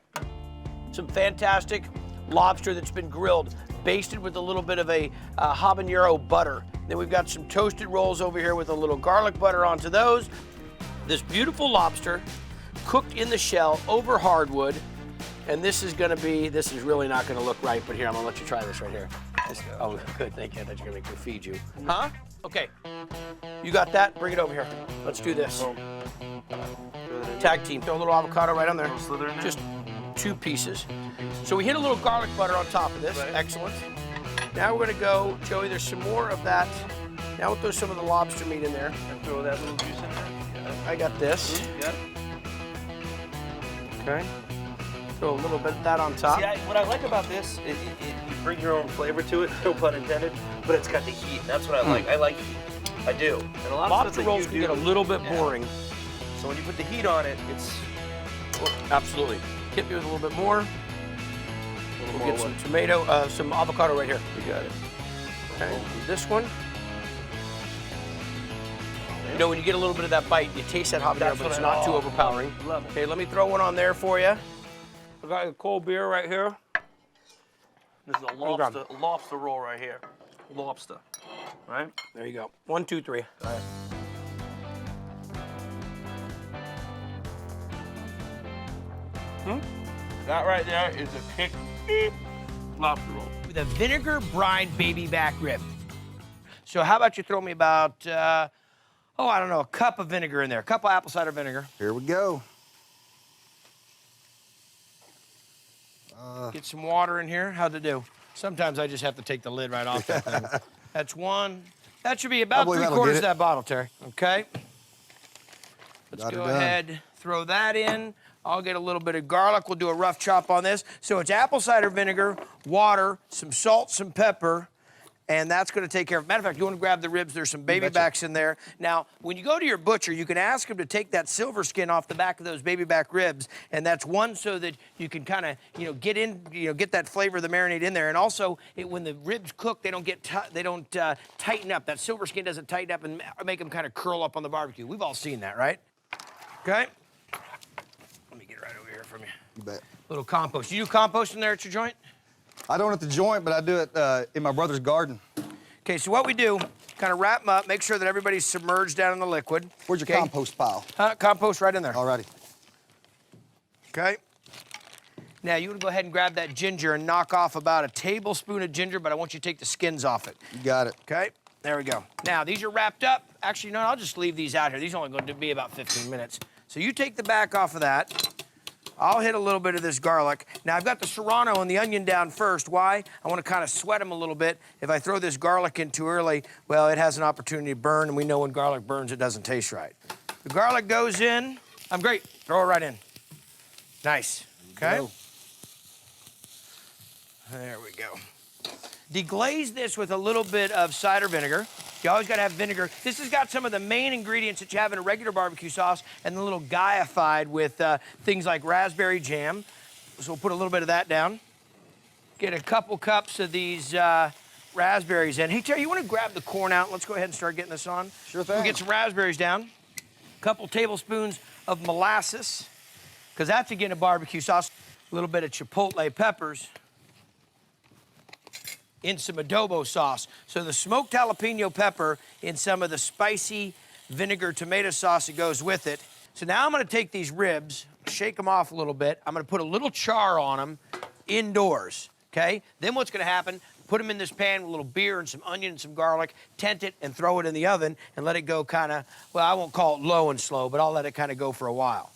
Some fantastic lobster that's been grilled, basted with a little bit of a habanero butter. Then we've got some toasted rolls over here with a little garlic butter onto those. This beautiful lobster cooked in the shell over hardwood. And this is really not gonna look right, but here, I'm gonna let you try this right here. Oh, good, thank you. I thought you were gonna make me feed you. Huh? Okay. You got that? Bring it over here. Let's do this. Tag team, throw a little avocado right on there. Slither in there. Just 2 pieces. So we hit a little garlic butter on top of this. Right. Excellent. Now we're gonna go, Joey, there's some more of that Now we'll throw some of the lobster meat in there. And throw that little juice in there. I got this. Got it. Okay. Throw a little bit of that on top. See, what I like about this is you bring your own flavor to it, no pun intended, but it's got the heat, and that's what I like. I like heat. I do. And a lot of Lobster stuff that rolls you can do, get a little bit boring. So when you put the heat on it, it's Absolutely. Hit me with a little bit more. We'll more get some tomato, some avocado right here. you got it. Okay. Do this one. You know, when you get a little bit of that bite, you taste that habanero, That's but it's what I not too love. overpowering. Love it. Okay, let me throw one on there for you. I got a cold beer right here. This is a lobster roll right here. Lobster, right? There you go. 1, 2, 3. All right. That right there is a kick lobster roll. With a vinegar-brined baby back rib. So how about you throw me about, I don't know, a cup of vinegar in there. A cup of apple cider vinegar. Here we go. Get some water in here. How'd it do? Sometimes I just have to take the lid right off that thing. That's one. That should be about believe that'll 3/4 get of it. that bottle, Terry. Okay. Let's Got it go done. ahead, throw that in. I'll get a little bit of garlic. We'll do a rough chop on this. So it's apple cider vinegar, water, some salt, some pepper, and that's going to take care of it. Matter of fact, you want to grab the ribs. There's some baby backs in there. Now, when you go to your butcher, you can ask him to take that silver skin off the back of those baby back ribs, and that's one so that you can kind of, get that flavor of the marinade in there. And also, when the ribs cook, they don't tighten up. That silver skin doesn't tighten up and make them kind of curl up on the barbecue. We've all seen that, right? Okay. Let me get right over here from you. You bet. Little compost. You do compost in there at your joint? I don't at the joint, but I do it in my brother's garden. Okay, so what we do, kind of wrap them up, make sure that everybody's submerged down in the liquid. Where's your compost pile? Compost right in there. Alrighty. Okay. Now, you want to go ahead and grab that ginger and knock off about a tablespoon of ginger, but I want you to take the skins off it. You got it. Okay, there we go. Now, these are wrapped up. Actually, no, I'll just leave these out here. These are only going to be about 15 minutes. So you take the back off of that. I'll hit a little bit of this garlic. Now, I've got the serrano and the onion down first. Why? I want to kind of sweat them a little bit. If I throw this garlic in too early, well, it has an opportunity to burn, and we know when garlic burns, it doesn't taste right. The garlic goes in. I'm great. Throw it right in. Nice. Okay. Go. There we go. Deglaze this with a little bit of cider vinegar. You always got to have vinegar. This has got some of the main ingredients that you have in a regular barbecue sauce and a little Guyified with things like raspberry jam. So we'll put a little bit of that down. Get a couple cups of these raspberries in. Hey, Terry, you want to grab the corn out? Let's go ahead and start getting this on. Sure thing. We'll get some raspberries down. A couple tablespoons of molasses, because that's, again, a barbecue sauce. A little bit of chipotle peppers. In some adobo sauce. So the smoked jalapeno pepper in some of the spicy vinegar tomato sauce that goes with it. So now I'm gonna take these ribs, shake them off a little bit. I'm gonna put a little char on them indoors, okay? Then what's gonna happen, put them in this pan with a little beer and some onion and some garlic, tent it and throw it in the oven and let it go kinda, well, I won't call it low and slow, but I'll let it kinda go for a while.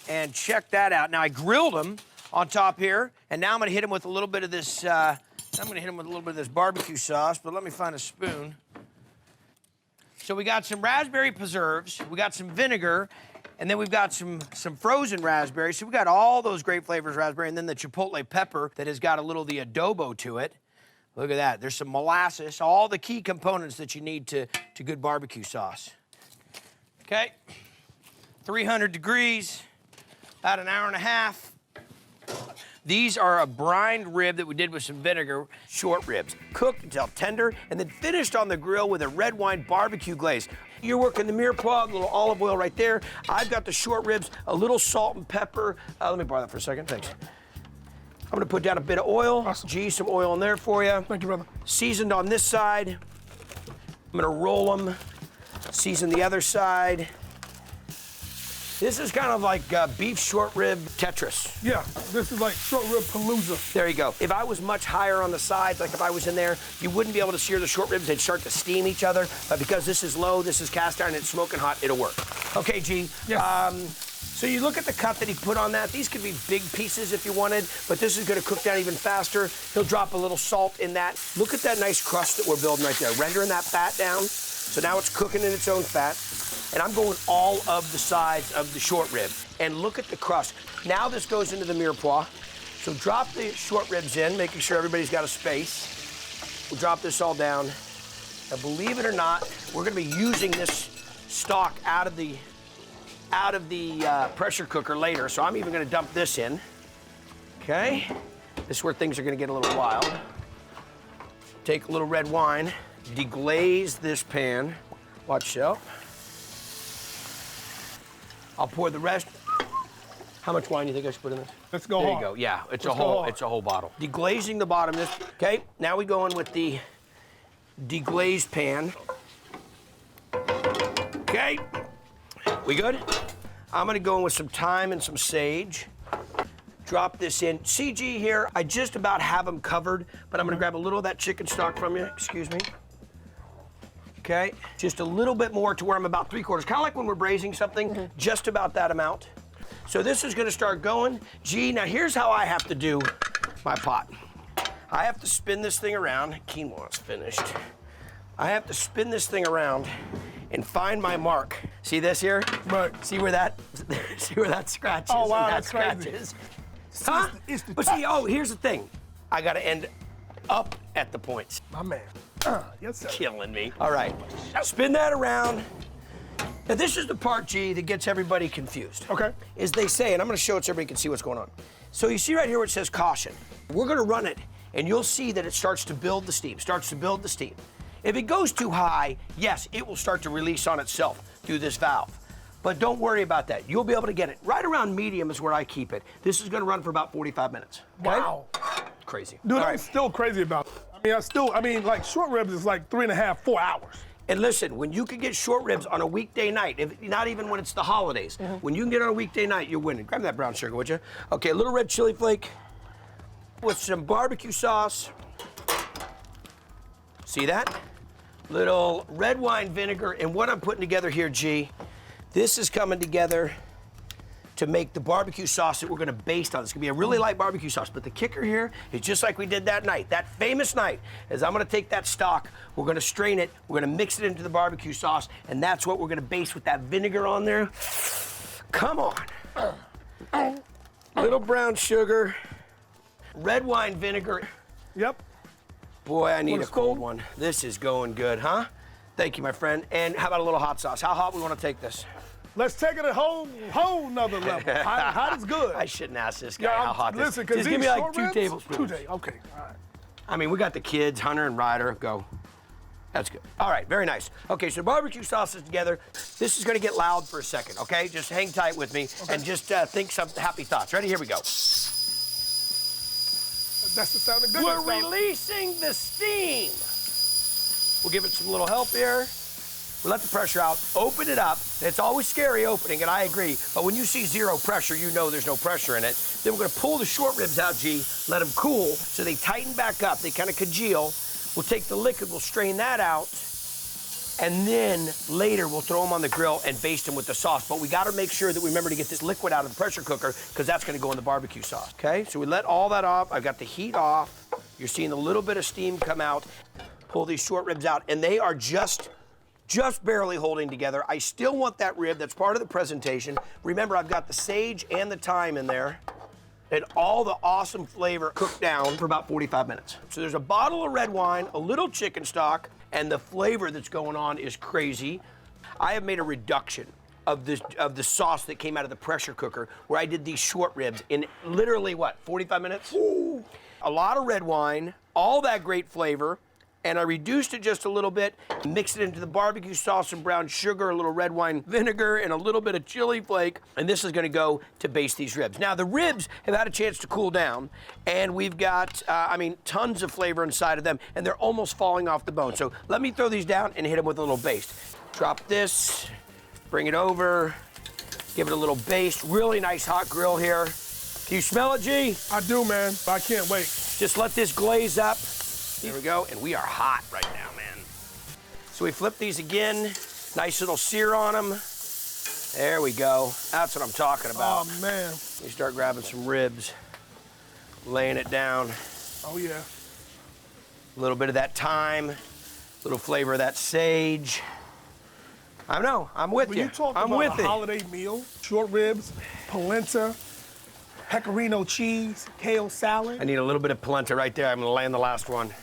And check that out. Now I grilled them on top here, and now I'm gonna hit them with a little bit of this, I'm gonna hit them with a little bit of this barbecue sauce, but let me find a spoon. So we got some raspberry preserves, we got some vinegar, and then we've got some frozen raspberries. So we got all those great flavors, raspberry, and then the chipotle pepper that has got a little of the adobo to it. Look at that, there's some molasses, all the key components that you need to good barbecue sauce. Okay, 300 degrees, about an hour and a half. These are a brined rib that we did with some vinegar, short ribs, cooked until tender, and then finished on the grill with a red wine barbecue glaze. You're working the mirepoix, a little olive oil right there. I've got the short ribs, a little salt and pepper. Let me borrow that for a second, thanks. I'm gonna put down a bit of oil. Awesome. Gee, some oil in there for you. Thank you, brother. Seasoned on this side. I'm gonna roll them, season the other side. This is kind of like beef short rib Tetris. Yeah, this is like short rib palooza. There you go. If I was much higher on the sides, like if I was in there, you wouldn't be able to sear the short ribs. They'd start to steam each other. But because this is low, this is cast iron, and it's smoking hot, it'll work. Okay, G. Yeah. So you look at the cut that he put on that. These could be big pieces if you wanted, but this is gonna cook down even faster. He'll drop a little salt in that. Look at that nice crust that we're building right there, rendering that fat down. So now it's cooking in its own fat. And I'm going all of the sides of the short rib. And look at the crust. Now this goes into the mirepoix. So drop the short ribs in, making sure everybody's got a space. We'll drop this all down. Now believe it or not, we're gonna be using this stock out of the pressure cooker later, so I'm even gonna dump this in. Okay, this is where things are gonna get a little wild. Take a little red wine, deglaze this pan. Watch yourself. I'll pour the rest. How much wine do you think I should put in this? Let's go There hard. you go, yeah, it's Let's a go whole, hard. it's a whole bottle. Deglazing the bottom of this. Okay, now we go in with the deglazed pan. Okay, we good? I'm gonna go in with some thyme and some sage. Drop this in. CG here, I just about have them covered, but I'm gonna grab a little of that chicken stock from you, excuse me. Okay, just a little bit more to where I'm about 3/4. Kind of like when we're braising something, just about that amount. So this is gonna start going. Gee, now here's how I have to do my pot. I have to spin this thing around. Quinoa's finished. I have to spin this thing around and find my mark. See this here? Right. See where that scratches? Oh, wow, and that that's crazy. scratches. Huh? it's the But see, oh, here's the thing. I gotta end up at the points. My man. Yes, sir. Killing me. All right, spin that around. Now this is the part, G, that gets everybody confused. Okay. Is they say, and I'm gonna show it so everybody can see what's going on. So you see right here where it says caution. We're gonna run it, and you'll see that it starts to build the steam, If it goes too high, yes, it will start to release on itself through this valve. But don't worry about that. You'll be able to get it. Right around medium is where I keep it. This is gonna run for about 45 minutes. Okay? Wow. Crazy. Dude, All I'm right. still crazy about it. I mean, like short ribs is like 3.5, 4 hours. And listen, when you can get short ribs on a weekday night, not even when it's the holidays, when you can get it on a weekday night, you're winning. Grab that brown sugar, would you? Okay, a little red chili flake with some barbecue sauce. See that? Little red wine vinegar. And what I'm putting together here, G, this is coming together to make the barbecue sauce that we're gonna baste on. It's gonna be a really light barbecue sauce, but the kicker here is just like we did that night, that famous night, is I'm gonna take that stock, we're gonna strain it, we're gonna mix it into the barbecue sauce, and that's what we're gonna baste with that vinegar on there. Come on. Little brown sugar, red wine vinegar. Yep. Boy, I need Want a a cold spoon? one. This is going good, huh? Thank you, my friend. And how about a little hot sauce? How hot we wanna take this? Let's take it a whole nother level. Hot is good. I shouldn't ask this guy Yeah, how hot listen, this is. Just give me like 2 tablespoons. Okay, all right. I mean, we got the kids, Hunter and Ryder, go. That's good. All right, very nice. Okay, so barbecue sauce is together. This is gonna get loud for a second, okay? Just hang tight with me and just think some happy thoughts. Ready? Here we go. That's the sound of goodness. We're now. releasing the steam. We'll give it some little help here. We let the pressure out, open it up. It's always scary opening, and I agree, but when you see zero pressure, you know there's no pressure in it. Then we're gonna pull the short ribs out, G, let them cool, so they tighten back up, they kind of congeal. We'll take the liquid, we'll strain that out, and then later we'll throw them on the grill and baste them with the sauce. But we gotta make sure that we remember to get this liquid out of the pressure cooker, because that's gonna go in the barbecue sauce, okay? So we let all that off, I've got the heat off. You're seeing a little bit of steam come out. Pull these short ribs out, and they are just barely holding together. I still want that rib, that's part of the presentation. Remember, I've got the sage and the thyme in there, and all the awesome flavor cooked down for about 45 minutes. So there's a bottle of red wine, a little chicken stock, and the flavor that's going on is crazy. I have made a reduction of the sauce that came out of the pressure cooker, where I did these short ribs in literally, what, 45 minutes? Ooh. A lot of red wine, all that great flavor, and I reduced it just a little bit, mixed it into the barbecue sauce and brown sugar, a little red wine vinegar, and a little bit of chili flake, and this is gonna go to baste these ribs. Now, the ribs have had a chance to cool down, and we've got, tons of flavor inside of them, and they're almost falling off the bone. So let me throw these down and hit them with a little baste. Drop this, bring it over, give it a little baste. Really nice hot grill here. Can you smell it, G? I do, man. I can't wait. Just let this glaze up. There we go, and we are hot right now, man. So we flip these again, nice little sear on them. There we go. That's what I'm talking about. Oh, man. You start grabbing some ribs, laying it down. Oh, yeah. A little bit of that thyme, a little flavor of that sage. I know, I'm with When you. you talk I'm about with a it. holiday meal, short ribs, polenta, pecorino cheese, kale salad. I need a little bit of polenta right there. I'm gonna land the last one.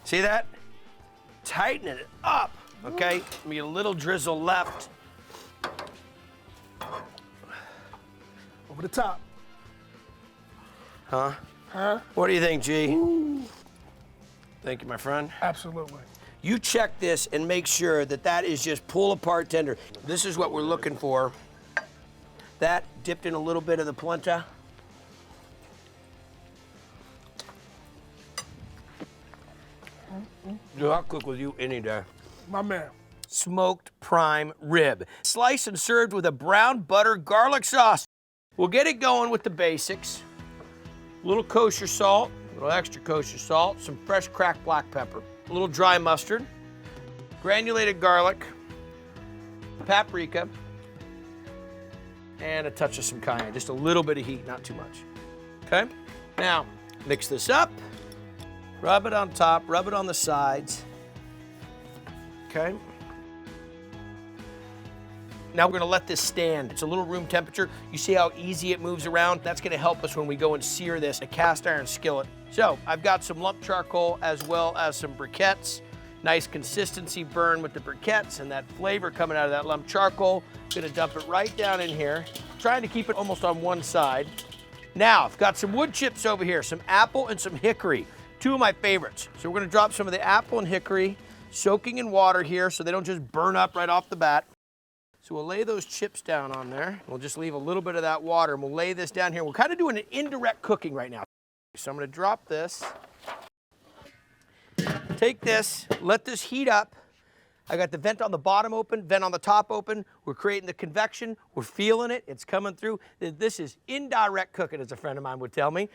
See that? Tighten it up, okay? Let me get a little drizzle left. Over the top. Huh? Huh? What do you think, G? Ooh. Thank you, my friend. Absolutely. You check this and make sure that that is just pull apart tender. This is what we're looking for. That dipped in a little bit of the polenta. Dude, I'll cook with you any day. My man. Smoked prime rib. Sliced and served with a brown butter garlic sauce. We'll get it going with the basics. A little kosher salt, a little extra kosher salt, some fresh cracked black pepper, a little dry mustard, granulated garlic, paprika, and a touch of some cayenne. Just a little bit of heat, not too much. Okay? Now, mix this up. Rub it on top, rub it on the sides. Okay? Now we're gonna let this stand. It's a little room temperature. You see how easy it moves around? That's gonna help us when we go and sear this in a cast iron skillet. So I've got some lump charcoal as well as some briquettes. Nice consistency burn with the briquettes and that flavor coming out of that lump charcoal. Gonna dump it right down in here. Trying to keep it almost on one side. Now, I've got some wood chips over here, some apple and some hickory. Two of my favorites. So we're gonna drop some of the apple and hickory soaking in water here so they don't just burn up right off the bat. So we'll lay those chips down on there. We'll just leave a little bit of that water and we'll lay this down here. We're kind of doing an indirect cooking right now. So I'm gonna drop this. Take this, let this heat up. I got the vent on the bottom open, vent on the top open. We're creating the convection. We're feeling it, it's coming through. This is indirect cooking, as a friend of mine would tell me.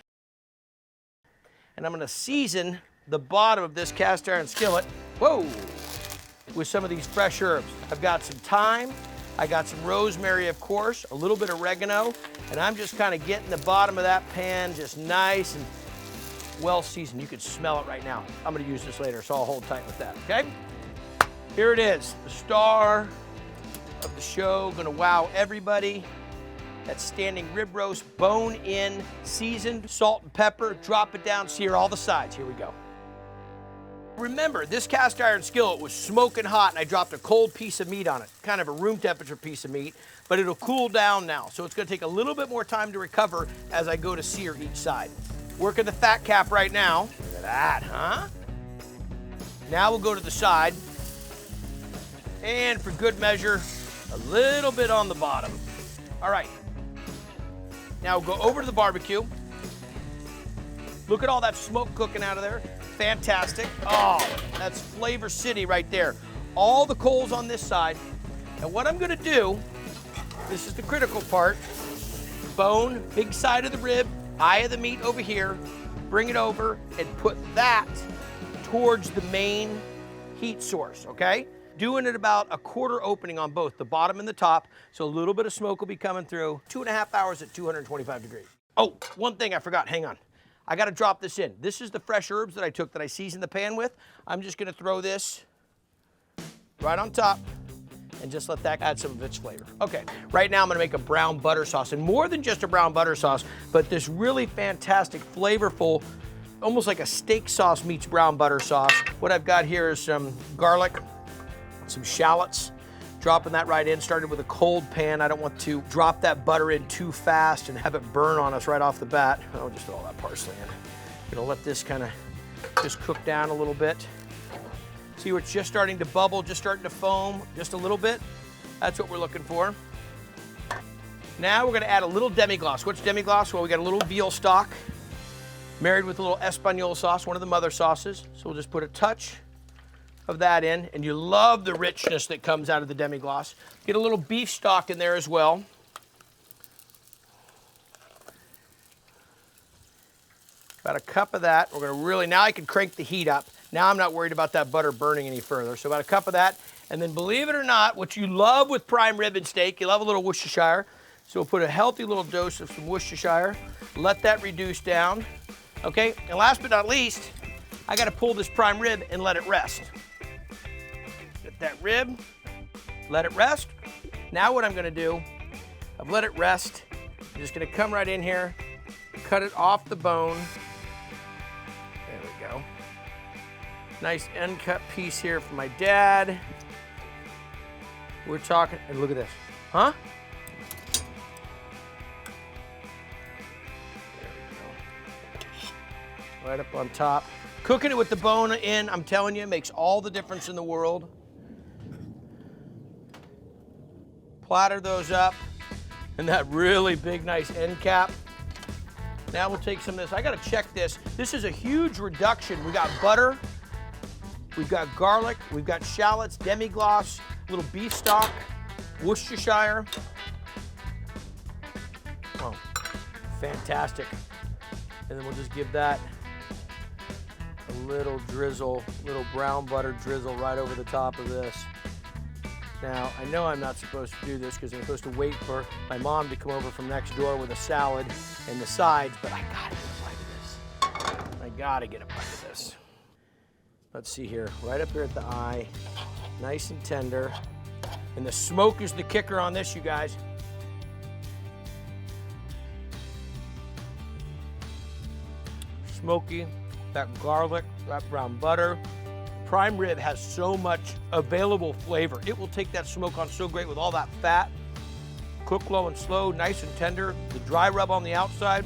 And I'm gonna season the bottom of this cast iron skillet, whoa, with some of these fresh herbs. I've got some thyme, I got some rosemary, of course, a little bit of oregano, and I'm just kind of getting the bottom of that pan just nice and well seasoned. You can smell it right now. I'm gonna use this later, so I'll hold tight with that, okay? Here it is, the star of the show, gonna wow everybody. That standing rib roast, bone in, seasoned, salt and pepper, drop it down, sear all the sides. Here we go. Remember, this cast iron skillet was smoking hot and I dropped a cold piece of meat on it, kind of a room temperature piece of meat, but it'll cool down now. So it's gonna take a little bit more time to recover as I go to sear each side. Working the fat cap right now. Look at that, huh? Now we'll go to the side. And for good measure, a little bit on the bottom. All right. Now we'll go over to the barbecue. Look at all that smoke cooking out of there. Fantastic. Oh, that's Flavor City right there. All the coals on this side. And what I'm gonna do, this is the critical part, bone, big side of the rib, eye of the meat over here, bring it over and put that towards the main heat source, okay? Doing it about a quarter opening on both the bottom and the top, so a little bit of smoke will be coming through. 2.5 hours at 225 degrees. Oh, one thing I forgot, hang on. I gotta drop this in. This is the fresh herbs that I took that I seasoned the pan with. I'm just gonna throw this right on top and just let that add some of its flavor. Okay, right now I'm gonna make a brown butter sauce, and more than just a brown butter sauce, but this really fantastic, flavorful, almost like a steak sauce meets brown butter sauce. What I've got here is some garlic, some shallots, dropping that right in. Started with a cold pan. I don't want to drop that butter in too fast and have it burn on us right off the bat. I'll just throw all that parsley in. Gonna let this kind of just cook down a little bit. See where it's just starting to bubble, just starting to foam, just a little bit. That's what we're looking for. Now we're gonna add a little demi-glace. What's demi-glace? Well, we got a little veal stock married with a little Espanol sauce, one of the mother sauces. So we'll just put a touch of that in, and you love the richness that comes out of the demi-glace. Get a little beef stock in there as well. About a cup of that. We're gonna really, now I can crank the heat up. Now I'm not worried about that butter burning any further. So about a cup of that, And then believe it or not, what you love with prime rib and steak, you love a little Worcestershire. So we'll put a healthy little dose of some Worcestershire. Let that reduce down. Okay, and last but not least, I gotta pull this prime rib and let it rest. Get that rib, let it rest. Now what I'm gonna do, I've let it rest. I'm just gonna come right in here, cut it off the bone. There we go. Nice uncut piece here for my dad. We're talking, and look at this. Huh? There we go. Right up on top. Cooking it with the bone in, I'm telling you, makes all the difference in the world. Platter those up. And that really big, nice end cap. Now we'll take some of this. I gotta check this. This is a huge reduction. We got butter, we've got garlic, we've got shallots, demi-glace, little beef stock, Worcestershire. Oh, fantastic. And then we'll just give that a little drizzle, little brown butter drizzle right over the top of this. Now, I know I'm not supposed to do this because I'm supposed to wait for my mom to come over from next door with a salad and the sides, but I gotta get a bite of this. I gotta get a bite of this. Let's see here, right up here at the eye, nice and tender. And the smoke is the kicker on this, you guys. Smoky, that garlic, that brown butter. Prime rib has so much available flavor. It will take that smoke on so great with all that fat. Cook low and slow, nice and tender. The dry rub on the outside.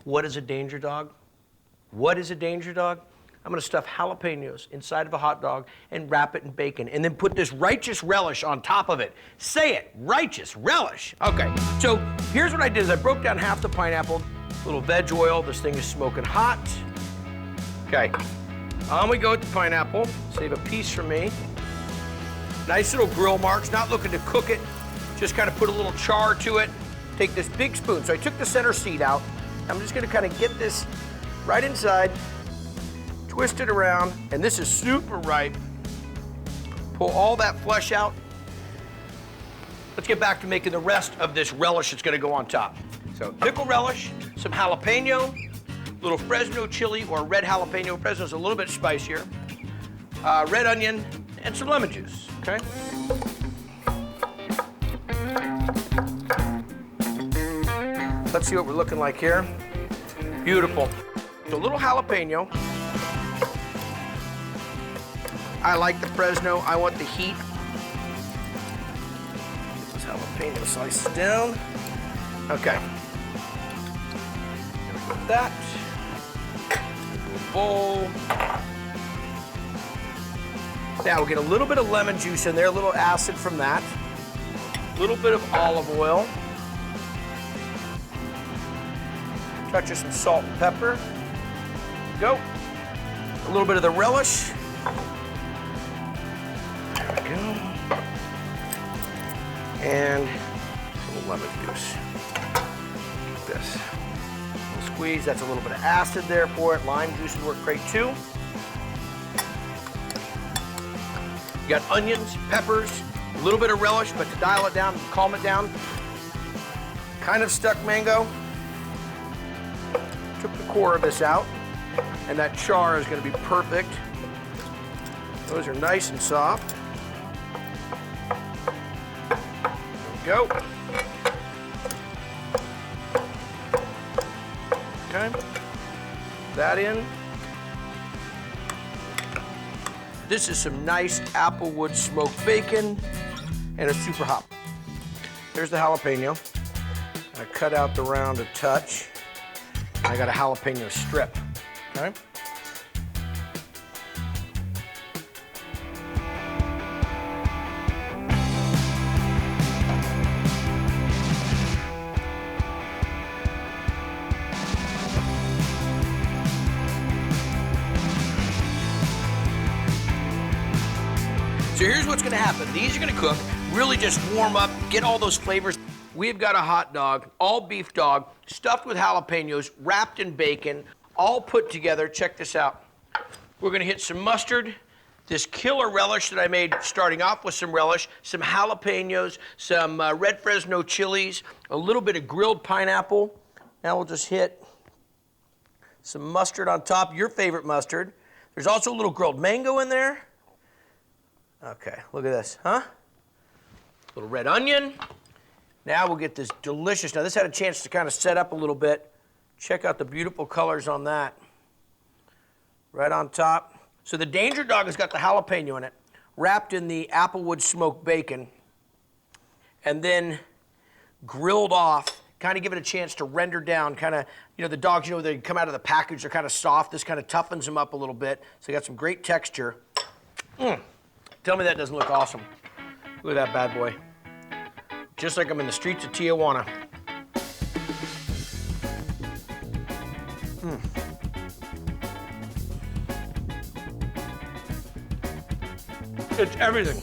What is a danger dog? What is a danger dog? I'm gonna stuff jalapenos inside of a hot dog and wrap it in bacon and then put this righteous relish on top of it. Say it, righteous relish. Okay, so here's what I did is I broke down half the pineapple, a little veg oil. This thing is smoking hot. Okay. On we go with the pineapple. Save a piece for me. Nice little grill marks, not looking to cook it. Just kind of put a little char to it. Take this big spoon. So I took the center seed out. I'm just gonna kind of get this right inside, twist it around, and this is super ripe. Pull all that flesh out. Let's get back to making the rest of this relish that's gonna go on top. So pickle relish, some jalapeno, little Fresno chili or red jalapeno. Fresno's a little bit spicier. Red onion and some lemon juice, okay? Let's see what we're looking like here. Beautiful. So a little jalapeno. I like the Fresno, I want the heat. Get this jalapeno sliced down. Okay. Put that. Bowl. Now we'll get a little bit of lemon juice in there, a little acid from that. A little bit of olive oil. Touch of some salt and pepper. Go. A little bit of the relish. There we go. And a little lemon juice. Like this. Squeeze, that's a little bit of acid there for it. Lime juice would work great too. You got onions, peppers, a little bit of relish, but to dial it down, calm it down. Kind of stuck mango. Took the core of this out, and that char is gonna be perfect. Those are nice and soft. There we go. Okay, that in. This is some nice applewood smoked bacon and a super hot. There's the jalapeno. I cut out the round a touch. I got a jalapeno strip, okay? So here's what's gonna happen. These are gonna cook, really just warm up, get all those flavors. We've got a hot dog, all beef dog, stuffed with jalapenos, wrapped in bacon, all put together. Check this out. We're gonna hit some mustard, this killer relish that I made starting off with some relish, some jalapenos, some red Fresno chilies, a little bit of grilled pineapple. Now we'll just hit some mustard on top, your favorite mustard. There's also a little grilled mango in there. Okay, look at this, huh? Little red onion. Now we'll get this delicious, now this had a chance to kind of set up a little bit. Check out the beautiful colors on that. Right on top. So the Danger Dog has got the jalapeno in it, wrapped in the applewood smoked bacon, and then grilled off, kind of give it a chance to render down, kind of, you know, the dogs, you know, they come out of the package, they're kind of soft. This kind of toughens them up a little bit. So you got some great texture. Tell me that doesn't look awesome. Look at that bad boy. Just like I'm in the streets of Tijuana. It's everything.